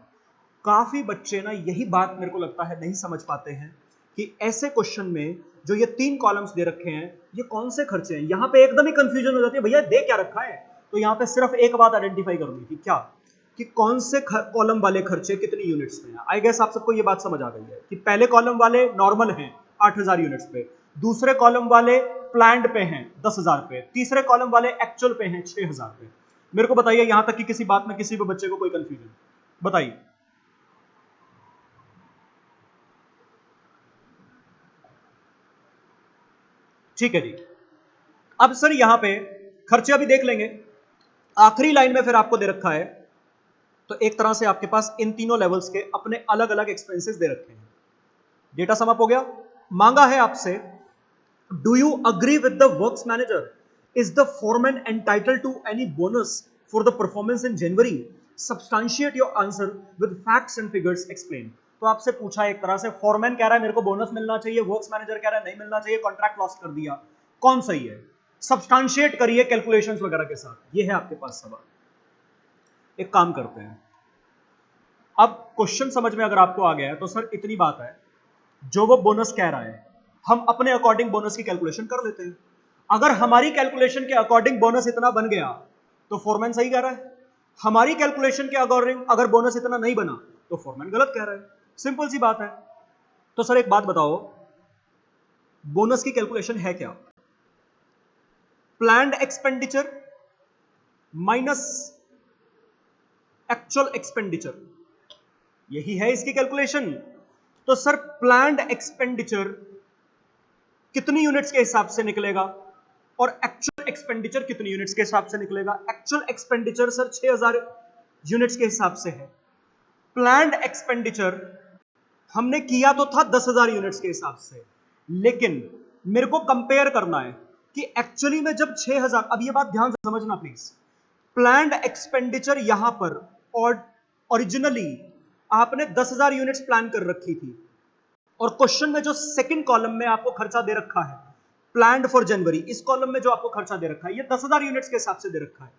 [SPEAKER 1] काफी बच्चे ना यही बात मेरे को लगता है नहीं समझ पाते हैं कि ऐसे क्वेश्चन में जो ये 3 कॉलम्स दे रखे हैं ये कौन से खर्चे हैं। यहां पे एकदम ही कंफ्यूजन हो जाती है, भैया दे क्या रखा है? तो यहां पे सिर्फ एक बात आइडेंटिफाई करनी थी, क्या? कि कौन से कॉलम वाले खर्चे कितनी यूनिट्स में है। आई गेस आप सबको ये बात समझ आ गई है कि पहले कॉलम वाले नॉर्मल हैं 8,000 यूनिट्स पे, दूसरे कॉलम वाले प्लान्ड पे हैं 10,000 पे, तीसरे कॉलम वाले एक्चुअल पे हैं 6,000 पे। मेरे को बताइए यहां तक कि किसी बात में किसी भी बच्चे को कोई कंफ्यूजन बताइए। ठीक है जी। अब सर यहां पे खर्चे अभी देख लेंगे। आखिरी लाइन में फिर आपको दे रखा है, तो एक तरह से आपके पास इन तीनों लेवल्स के अपने अलग अलग एक्सपेंसेस दे रखे हैं। डेटा सम अप हो गया। मांगा है आपसे, do you agree with the works manager? Is the foreman entitled to any bonus for the performance in January? Substantiate your answer with facts and figures explain. तो आपसे पूछा एक तरह से, फोरमैन कह रहा है मेरे को बोनस मिलना चाहिए, वर्क्स मैनेजर कह रहा है नहीं मिलना चाहिए, कॉन्ट्रैक्ट लॉस कर दिया, कौन सही है? सब्सटैंशिएट करिए कैलकुलेशंस वगैरह के साथ। ये है आपके पास सवाल। एक काम करते हैं, अब क्वेश्चन समझ में अगर आपको आ गया है तो सर इतनी बात है, जो वो बोनस कह रहा है हम अपने अकॉर्डिंग बोनस की कैलकुलेशन कर लेते हैं। अगर हमारी कैलकुलेशन के अकॉर्डिंग बोनस इतना बन गया तो फोरमैन सही कह रहा है। हमारी कैलकुलेशन के अकॉर्डिंग अगर बोनस इतना नहीं बना तो फोरमैन गलत कह रहा है। सिंपल सी बात है। तो सर एक बात बताओ, बोनस की कैलकुलेशन है क्या? Planned expenditure minus actual expenditure, यही है इसकी कैलकुलेशन। तो सर प्लान्ड एक्सपेंडिचर कितनी यूनिट्स के हिसाब से निकलेगा और एक्चुअल एक्सपेंडिचर कितनी यूनिट्स के हिसाब से निकलेगा? एक्चुअल एक्सपेंडिचर सर 6,000 यूनिट्स के हिसाब से है। प्लान्ड एक्सपेंडिचर हमने किया तो था 10,000 यूनिट्स के हिसाब से, लेकिन मेरे को कंपेयर करना है कि एक्चुअली में जब 6,000, अब ये बात ध्यान से समझना प्लीज, प्लान्ड एक्सपेंडिचर यहां पर और ओरिजिनली आपने 10,000 यूनिट्स प्लान कर रखी थी, और क्वेश्चन में जो सेकंड कॉलम में आपको खर्चा दे रखा है प्लान्ड फॉर जनवरी, इस कॉलम में जो आपको खर्चा दे रखा है ये 10,000 यूनिट्स के हिसाब से दे रखा है।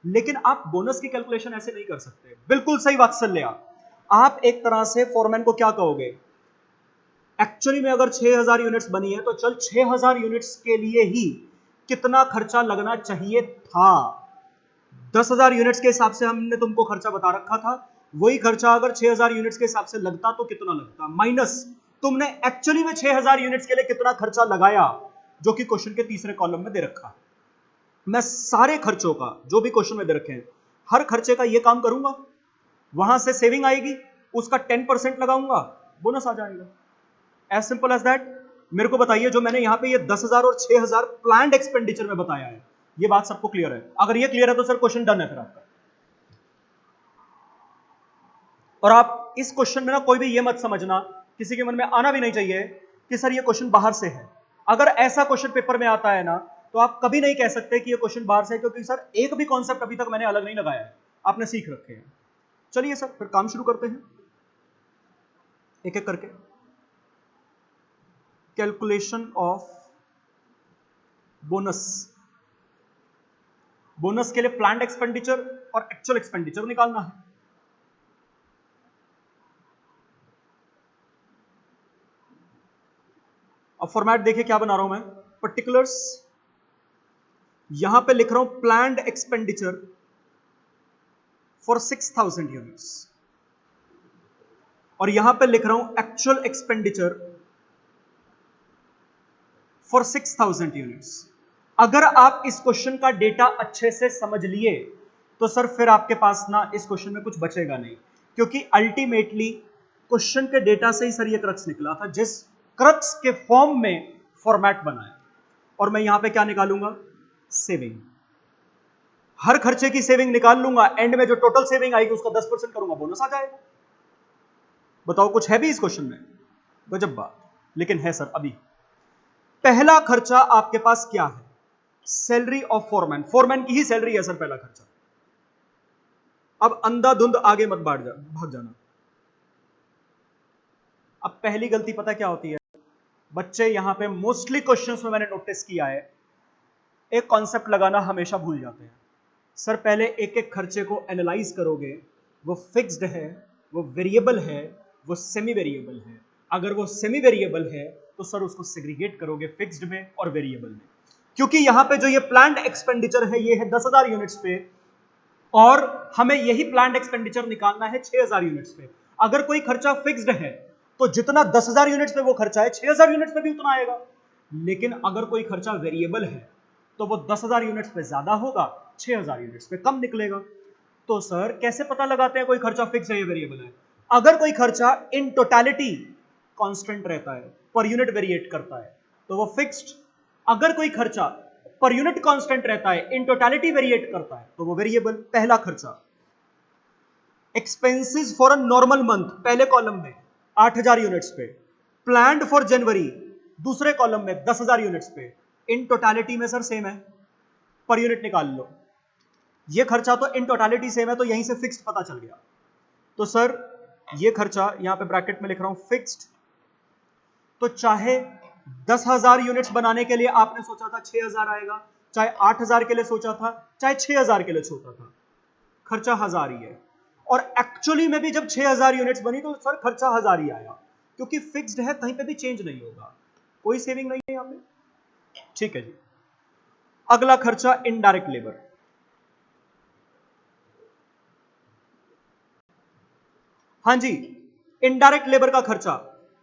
[SPEAKER 1] लेकिन आप बोनस की कैलकुलेशन ऐसे नहीं कर सकते। बिल्कुल सही बात सुन लिया आप। एक तरह से फोरमैन को क्या कहोगे, एक्चुअली में अगर 6,000 यूनिट्स बनी है तो चल 6,000 यूनिट्स के लिए ही कितना खर्चा लगना चाहिए था, 10,000 यूनिट्स के हिसाब से हमने तुमको खर्चा बता रखा था, वही खर्चा अगर 6,000 यूनिट्स के हिसाब से लगता तो कितना लगता, माइनस तुमने एक्चुअली में 6,000 यूनिट्स के लिए कितना खर्चा लगाया, जो कि क्वेश्चन के तीसरे कॉलम में दे रखा है। मैं सारे खर्चों का जो भी क्वेश्चन में दे रखे हैं, हर खर्चे का ये काम करूंगा, वहां से सेविंग आएगी, उसका 10% लगाऊंगा, बोनस आ जाएगा। As simple as that. मेरे को बताइए, जो मैंने यहां पे ये 10,000 और 6,000 प्लान्ड एक्सपेंडिचर में बताया है, ये बात सबको क्लियर है? अगर ये क्लियर है तो सर क्वेश्चन डन है फिर आपका। और आप इस क्वेश्चन में ना कोई भी ये मत समझना, किसी के मन में आना भी नहीं चाहिए कि सर ये क्वेश्चन बाहर से है। अगर ऐसा क्वेश्चन पेपर में आता है ना, तो आप कभी नहीं कह सकते कि ये क्वेश्चन बाहर से है, क्योंकि सर एक भी कॉन्सेप्ट अभी तक मैंने अलग नहीं लगाया है, आपने सीख रखे हैं। चलिए सर फिर काम शुरू करते हैं एक एक करके। Calculation of bonus. बोनस के लिए प्लान्ड एक्सपेंडिचर और एक्चुअल एक्सपेंडिचर निकालना है। अब फॉर्मेट देखिए क्या बना रहा हूं मैं, पर्टिकुलर्स, यहां पे लिख रहा हूं प्लान्ड एक्सपेंडिचर फॉर 6,000 यूनिट्स, और यहां पे लिख रहा हूं एक्चुअल एक्सपेंडिचर फॉर 6,000 यूनिट्स। अगर आप इस क्वेश्चन का डेटा अच्छे से समझ लिए तो सर फिर आपके पास ना इस क्वेश्चन में कुछ बचेगा नहीं, क्योंकि अल्टीमेटली क्वेश्चन के डेटा से ही सर ये क्रक्स निकला था, जिस क्रक्स के फॉर्म में फॉर्मेट बनाया। और मैं यहां पे क्या निकालूंगा, सेविंग। हर खर्चे की सेविंग निकाल लूंगा, एंड में जो टोटल सेविंग आएगी उसका 10% करूंगा, बोनस आ जाएगा। बताओ कुछ है भी इस क्वेश्चन में? गजब बात, लेकिन है सर। अभी पहला खर्चा आपके पास क्या है, सैलरी ऑफ फोरमैन। फोरमैन की ही सैलरी है सर पहला खर्चा। अब अंधाधुंध आगे मत भाग जाना। अब पहली गलती पता क्या होती है बच्चे, यहां पे मोस्टली क्वेश्चंस में मैंने नोटिस किया है, एक कॉन्सेप्ट लगाना हमेशा भूल जाते हैं। सर पहले एक एक खर्चे को एनालाइज करोगे, वो फिक्स्ड है, वो वेरिएबल है, वो सेमी वेरिएबल है। अगर वो सेमी वेरिएबल है तो सर उसको सेग्रीगेट करोगे फिक्स्ड में और वेरिएबल में, क्योंकि यहां पे जो ये प्लान्ड एक्सपेंडिचर है ये है 10,000 यूनिट्स पे, और हमें यही प्लान्ड एक्सपेंडिचर निकालना है 6,000 यूनिट्स पे। अगर कोई खर्चा फिक्स्ड है तो जितना 10,000 यूनिट्स पे वो खर्चा है, 6,000 यूनिट्स पे भी उतना आएगा। लेकिन अगर कोई खर्चा वेरिएबल है तो वो 10,000 यूनिट्स पे ज्यादा होगा, 6,000 यूनिट्स पे कम निकलेगा। तो सर कैसे पता लगाते हैं कोई खर्चा फिक्स है या वेरिएबल है? अगर कोई खर्चा इन टोटलिटी कांस्टेंट रहता है, पर यूनिट वेरिएट करता है, तो वो फिक्स्ड। अगर कोई खर्चा पर यूनिट कांस्टेंट रहता है, इन टोटलिटी वेरिएट करता है, तो वो वेरिएबल। पहला खर्चा expenses for a normal month, पहले कॉलम में 8,000 यूनिट्स पे। प्लान्ड फॉर जनवरी, दूसरे कॉलम में 10,000 यूनिट्स पे। इन टोटलिटी में सर सेम है, पर यूनिट निकाल लो। ये खर्चा तो इन टोटलिटी सेम है, तो यहीं से फिक्स्ड पता चल गया। तो सर ये खर्चा यहां पे ब्रैकेट में लिख रहा हूं फिक्स्ड। तो चाहे 10,000 यूनिट्स बनाने के लिए आपने सोचा था 6,000 आएगा, चाहे 8,000 के लिए सोचा था, चाहे 6,000 के लिए सोचा था, खर्चा 1,000 ही है। और एक्चुअली में भी जब 6,000 यूनिट्स बनी तो सर खर्चा 1,000 ही आया, क्योंकि फिक्स्ड है, कहीं पे भी चेंज नहीं होगा, कोई सेविंग नहीं है यहां पे। ठीक है जी। अगला खर्चा इनडायरेक्ट लेबर। हाँ जी, इनडायरेक्ट लेबर का खर्चा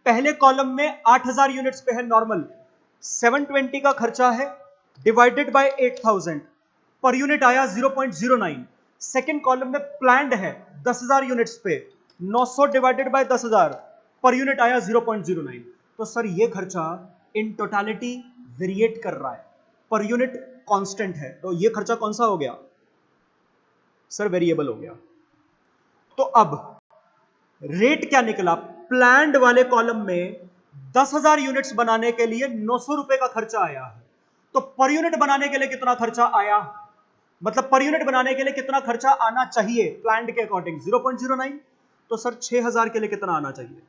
[SPEAKER 1] पहले कॉलम में 8,000 यूनिट्स पे है नॉर्मल, 720 का खर्चा है, डिवाइडेड बाय 8,000, पर यूनिट आया 0.09। सेकेंड कॉलम में प्लान्ड है 10,000 यूनिट्स पे, 900 डिवाइडेड बाय 10,000, पर यूनिट आया 0.09। तो सर ये खर्चा इन टोटलिटी वेरिएट कर रहा है, पर यूनिट कांस्टेंट है, तो ये खर्चा कौन सा हो गया सर? वेरिएबल हो गया। तो अब रेट क्या निकला? प्लान्ड वाले कॉलम में 10,000 यूनिट्स बनाने के लिए 900 रुपए का खर्चा आया है, तो पर यूनिट बनाने के लिए कितना खर्चा आया, मतलब पर यूनिट बनाने के लिए कितना खर्चा आना चाहिए प्लान्ड के अकॉर्डिंग? 0.09। तो सर 6,000 के लिए कितना आना चाहिए?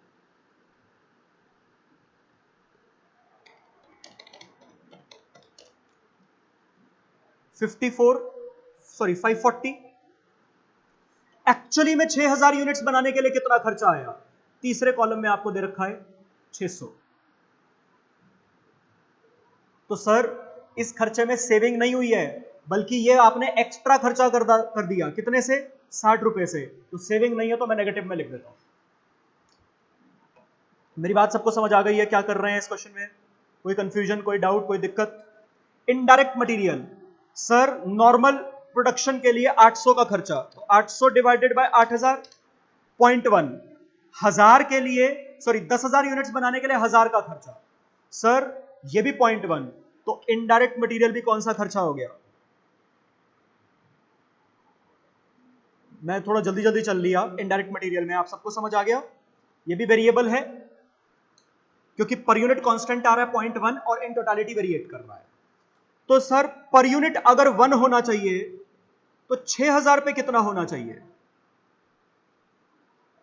[SPEAKER 1] सॉरी 540। एक्चुअली में 6,000 यूनिट्स बनाने के लिए कितना खर्चा आया? तीसरे कॉलम में आपको दे रखा है 600। तो सर इस खर्चे में सेविंग नहीं हुई है, बल्कि ये आपने एक्स्ट्रा खर्चा कर दिया। कितने से? 60 रुपए से। तो सेविंग नहीं है, तो मैं नेगेटिव में लिख देता हूं। मेरी बात सबको समझ आ गई है क्या कर रहे हैं इस क्वेश्चन में? कोई कंफ्यूजन, कोई डाउट, कोई दिक्कत? Indirect material, sir normal production के लिए 800 का खर्चा, तो 800 डिवाइडेड बाय 8000, 0.1। 1000 के लिए, सॉरी 10,000 यूनिट्स बनाने के लिए 1000 का खर्चा, सर ये भी 0.1। तो इनडायरेक्ट मटेरियल भी कौन सा खर्चा हो गया? मैं थोड़ा जल्दी जल्दी चल लिया। इनडायरेक्ट मटेरियल में आप सबको समझ आ गया? ये भी वेरिएबल है क्योंकि पर यूनिट कांस्टेंट आ रहा है 0.1 और इन टोटालिटी वेरिएट कर रहा है। तो सर पर यूनिट अगर 1 होना चाहिए तो 6000 पे कितना होना चाहिए?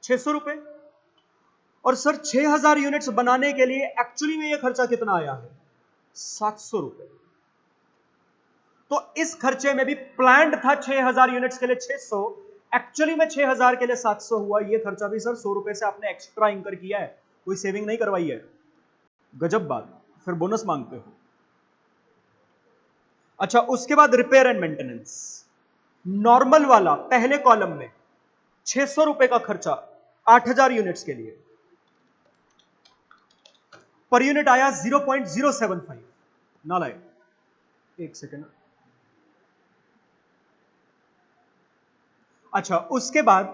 [SPEAKER 1] 600 रुपए। और सर 6000 यूनिट्स बनाने के लिए एक्चुअली में यह खर्चा कितना आया है? 700 रुपए। तो इस खर्चे में भी प्लान्ड था 6000 यूनिट्स के लिए 600, एक्चुअली में 6000 के लिए 700 हुआ। यह खर्चा भी सर 100 रुपए से आपने एक्स्ट्रा इंकर किया है, कोई सेविंग नहीं करवाई है। गजब बात, फिर बोनस मांगते हो। अच्छा, उसके बाद रिपेयर एंड मेंटेनेंस, नॉर्मल वाला पहले कॉलम में 600 रुपए का खर्चा 8000 यूनिट्स के लिए, पर यूनिट आया 0.075। नालायक, एक सेकेंड। अच्छा, उसके बाद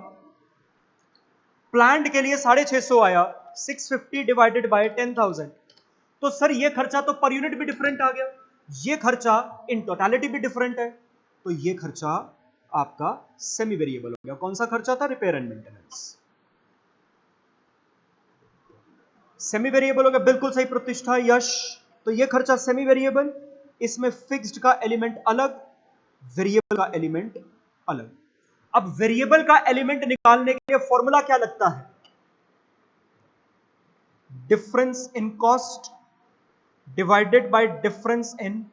[SPEAKER 1] प्लांट के लिए 650 आया, 650 डिवाइडेड बाय 10,000। तो सर ये खर्चा तो पर यूनिट भी डिफरेंट आ गया, ये खर्चा इन टोटालिटी भी डिफरेंट है, तो ये खर्चा आपका सेमी वेरिएबल हो गया। कौन सा खर्चा था? Repair and maintenance. Semi variable हो गया, बिल्कुल सही प्रतिष्ठा, यश। तो ये खर्चा सेमी वेरिएबल, इसमें फिक्स्ड का एलिमेंट अलग, वेरिएबल का एलिमेंट अलग। अब वेरिएबल का एलिमेंट निकालने के लिए फॉर्मूला क्या लगता है? Difference in cost divided by difference in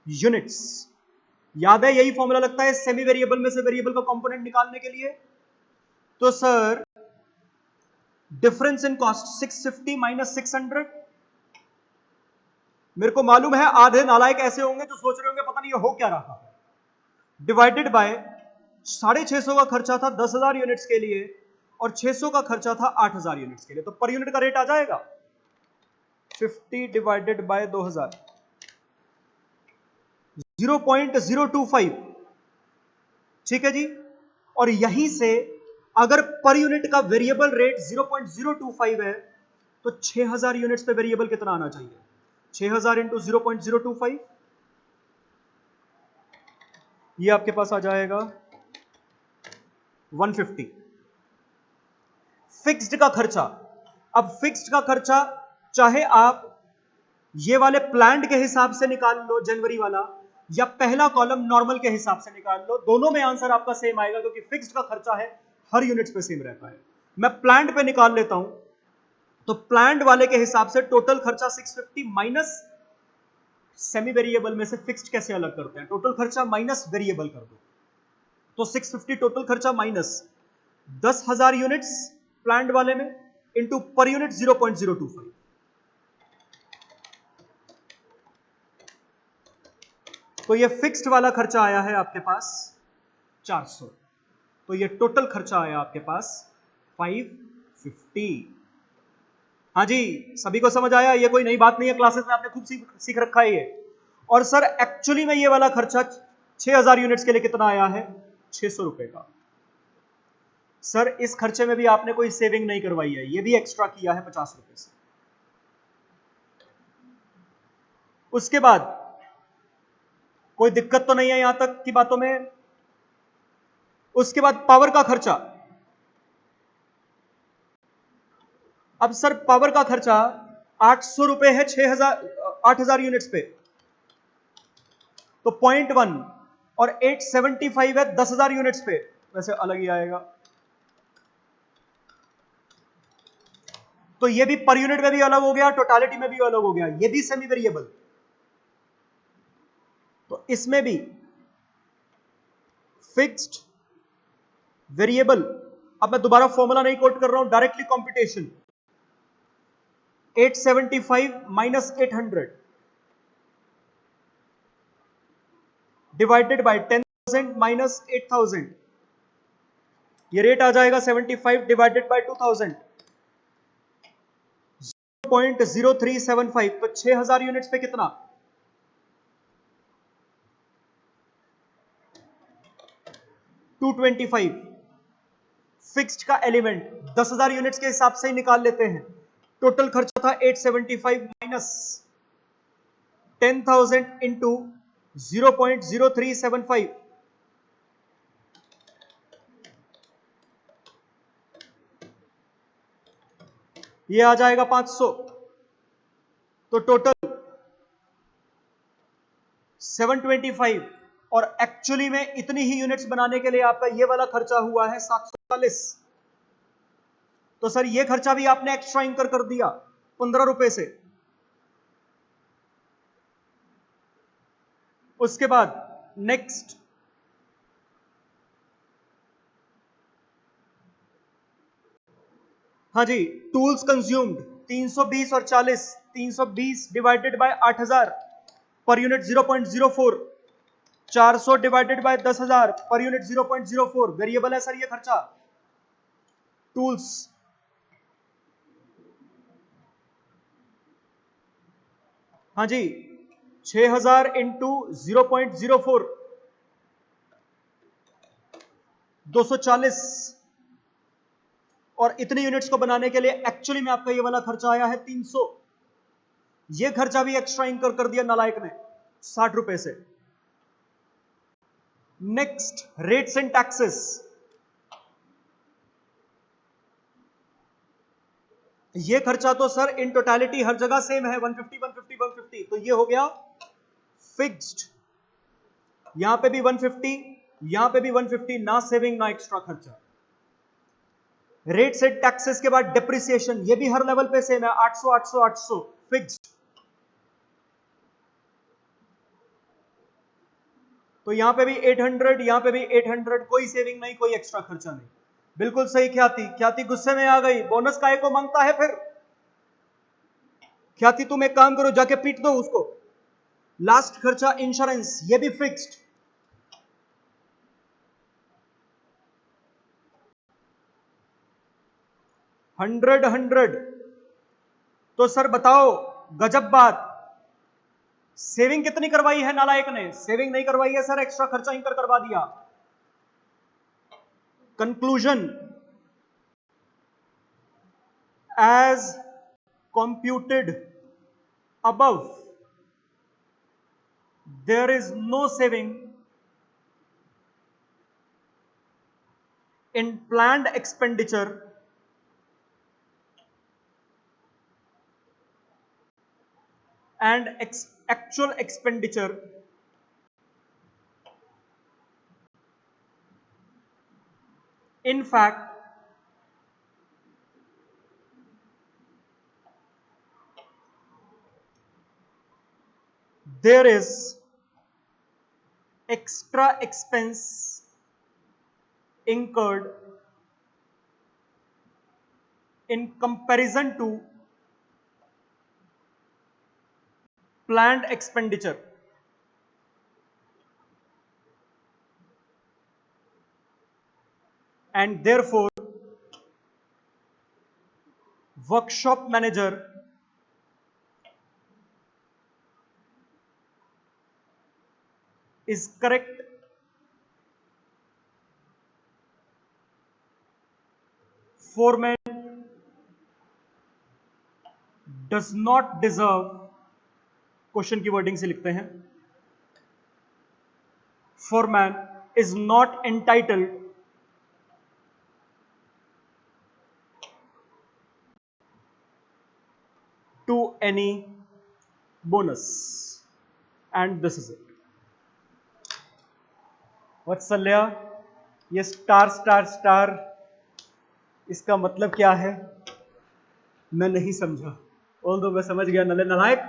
[SPEAKER 1] units. याद है, यही फॉर्मूला लगता है सेमी वेरिएबल में से वेरिएबल का कंपोनेंट निकालने के लिए। तो sir difference in cost 650 minus 600, मेरे को मालूम है आधे नालायक ऐसे होंगे जो सोच रहे होंगे पता नहीं ये हो क्या रहा है, डिवाइडेड बाय 650 का खर्चा था 10,000 यूनिट्स के लिए और 600 का खर्चा था 8,000 यूनिट्स के लिए। तो पर यूनिट का रेट आ जाएगा 50 डिवाइडेड बाय 2000, 0.025। ठीक है जी। और यहीं से अगर पर यूनिट का वेरिएबल रेट 0.025 है तो 6000 यूनिट्स पे वेरिएबल कितना आना चाहिए? 6000 इंटू 0.025, ये आपके पास आ जाएगा 150। फिक्स्ड का खर्चा, अब फिक्स्ड का खर्चा चाहे आप ये वाले प्लांट के हिसाब से निकाल लो जनवरी वाला, या पहला कॉलम नॉर्मल के हिसाब से निकाल लो, दोनों में आंसर आपका सेम आएगा क्योंकि फिक्स्ड का खर्चा है, हर यूनिट पे सेम रहता है। मैं प्लांट पे निकाल लेता हूं, तो प्लांट वाले के हिसाब से टोटल खर्चा 650 माइनस सेमी वेरिएबल में से फिक्स्ड कैसे अलग करते हैं? टोटल खर्चा माइनस वेरिएबल कर दो, तो 650 टोटल खर्चा माइनस 10,000 यूनिट्स प्लांट वाले में इंटू पर यूनिट 0.025। तो ये फिक्स्ड वाला खर्चा आया है आपके पास 400, तो ये टोटल खर्चा आया आपके पास 550। हाँ जी, सभी को समझ आया? ये कोई नई बात नहीं है, क्लासेस में आपने खूब सीख रखा है ये। और सर एक्चुअली में ये वाला खर्चा 6000 यूनिट्स के लिए कितना आया है? 600 रुपए का। सर इस खर्चे में भी आपने कोई सेविंग नहीं करवाई है, ये भी एक्स्ट्रा किया है 50 रुपए से। उसके बाद कोई दिक्कत तो नहीं है यहां तक की बातों में? उसके बाद पावर का खर्चा। अब सर पावर का खर्चा 800 रुपए है 8000 यूनिट्स पे, तो 0.1, और 875 है 10,000 यूनिट्स पे, वैसे अलग ही आएगा। तो ये भी पर यूनिट में भी अलग हो गया, टोटालिटी में भी अलग हो गया, ये भी सेमी वेरिएबल। तो इसमें भी फिक्स्ड वेरिएबल, अब मैं दोबारा फॉर्मूला नहीं कोट कर रहा हूं, directly computation. 875 minus 800, divided by 10,000 minus 8,000, ये रेट आ जाएगा 75 डिवाइडेड बाय 2000, 0.0375, तो 6000 यूनिट्स पे कितना? 225। फिक्स्ड का एलिमेंट 10,000 यूनिट्स के हिसाब से ही निकाल लेते हैं। टोटल खर्चा था 875 माइनस 10,000 इंटू 0.0375, ये आ जाएगा 500, तो टोटल 725, और एक्चुअली में इतनी ही यूनिट्स बनाने के लिए आपका ये वाला खर्चा हुआ है 740। तो सर ये खर्चा भी आपने एक्स्ट्रा इंकर कर दिया 15 रुपए से। उसके बाद नेक्स्ट, हाँ जी, टूल्स कंज्यूम्ड 320 और 40, 320 divided by 8000 per unit 0.04, 400 divided by 10,000 per unit 0.04, variable है सर ये खर्चा। टूल्स हाँ जी, 6000 इंटू 0.04, 240, और इतनी यूनिट्स को बनाने के लिए एक्चुअली में आपका ये वाला खर्चा आया है 300। ये खर्चा भी एक्स्ट्रा इंकर कर दिया नालायक ने 60 रुपए से। नेक्स्ट, रेट्स एंड टैक्सेस, ये खर्चा तो सर इन टोटलिटी हर जगह सेम है, 150 150 150, तो ये हो गया फिक्स्ड। यहां पे भी 150, यहां पे भी 150, ना सेविंग ना एक्स्ट्रा खर्चा। रेट्स एंड टैक्सेस के बाद डेप्रिसिएशन, ये भी हर लेवल पे सेम है, 800 800 800 फिक्स्ड। तो यहां पे भी 800, यहां पे भी 800, कोई सेविंग नहीं, कोई एक्स्ट्रा खर्चा नहीं। बिल्कुल सही ख्याति, ख्याति गुस्से में आ गई, बोनस काहे को मांगता है फिर? ख्याति तुम एक काम करो, जाके पीट दो उसको। लास्ट खर्चा इंश्योरेंस, ये भी फिक्स्ड। हंड्रेड। तो सर बताओ, गजब बात, सेविंग कितनी करवाई है नालायक ने? सेविंग नहीं करवाई है सर, एक्स्ट्रा खर्चा इंकर करवा दिया। Conclusion, as computed above, there is no saving in planned expenditure and actual expenditure. In fact, there is extra expense incurred in comparison to planned expenditure. And therefore, workshop manager is correct foreman does not deserve, question की wording से लिखते हैं, foreman is not entitled to any bonus, and this is it. Vatsalya, ये star star star इसका मतलब क्या है? मैं नहीं समझा। ऑल्दो मैं समझ गया नले नालायक।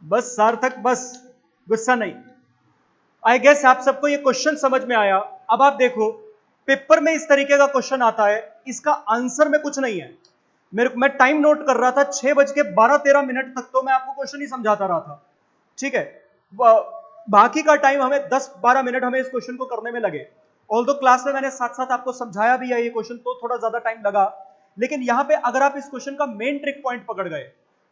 [SPEAKER 1] बस सार्थक, बस गुस्सा नहीं। आई गेस आप सबको ये क्वेश्चन समझ में आया। अब आप देखो, पेपर में इस तरीके का क्वेश्चन आता है, इसका आंसर में कुछ नहीं है। मैं टाइम नोट कर रहा था, 6 बज के 12-13 मिनट तक तो मैं आपको क्वेश्चन ही समझाता रहा था, ठीक है। बाकी का टाइम हमें 10-12 मिनट हमें इस क्वेश्चन को करने में लगे। ऑल्दो क्लास में मैंने साथ साथ आपको समझाया भी है ये क्वेश्चन, तो थोड़ा ज्यादा टाइम लगा, लेकिन यहां पे अगर आप इस क्वेश्चन का मेन ट्रिक पॉइंट पकड़ गए,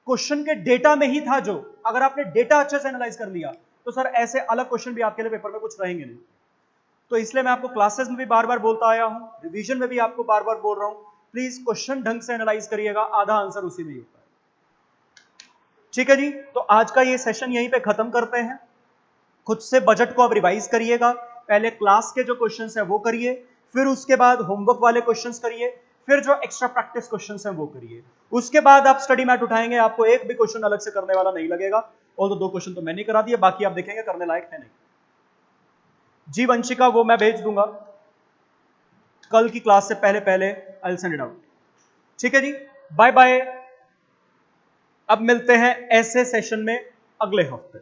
[SPEAKER 1] क्वेश्चन के डेटा में ही था जो, अगर आपने डेटा अच्छे से एनालाइज कर लिया तो सर ऐसे अलग क्वेश्चन भी आपके लिए पेपर में कुछ रहेंगे नहीं। तो इसलिए मैं आपको क्लासेस में भी बार बार बोलता आया हूं, रिवीजन में भी आपको बार बार बोल रहा हूं, प्लीज क्वेश्चन ढंग से एनालाइज करिएगा, आधा आंसर उसी में ही होता है। ठीक है जी, तो आज का ये सेशन यहीं पे खत्म करते हैं। खुद से बजट को आप रिवाइज करिएगा, पहले क्लास के जो क्वेश्चंस हैं वो करिए, फिर उसके बाद होमवर्क वाले क्वेश्चंस करिए, फिर जो एक्स्ट्रा प्रैक्टिस क्वेश्चंस हैं वो करिए, उसके बाद आप स्टडी मैट उठाएंगे, आपको एक भी क्वेश्चन अलग से करने वाला नहीं लगेगा। और तो 2 क्वेश्चन तो मैंने करा दिए, बाकी आप देखेंगे करने लायक है नहीं। जी वंशिका, वो मैं भेज दूंगा कल की क्लास से पहले पहले, I will send it out. ठीक है जी, बाय बाय। अब मिलते हैं ऐसे सेशन में अगले हफ्ते।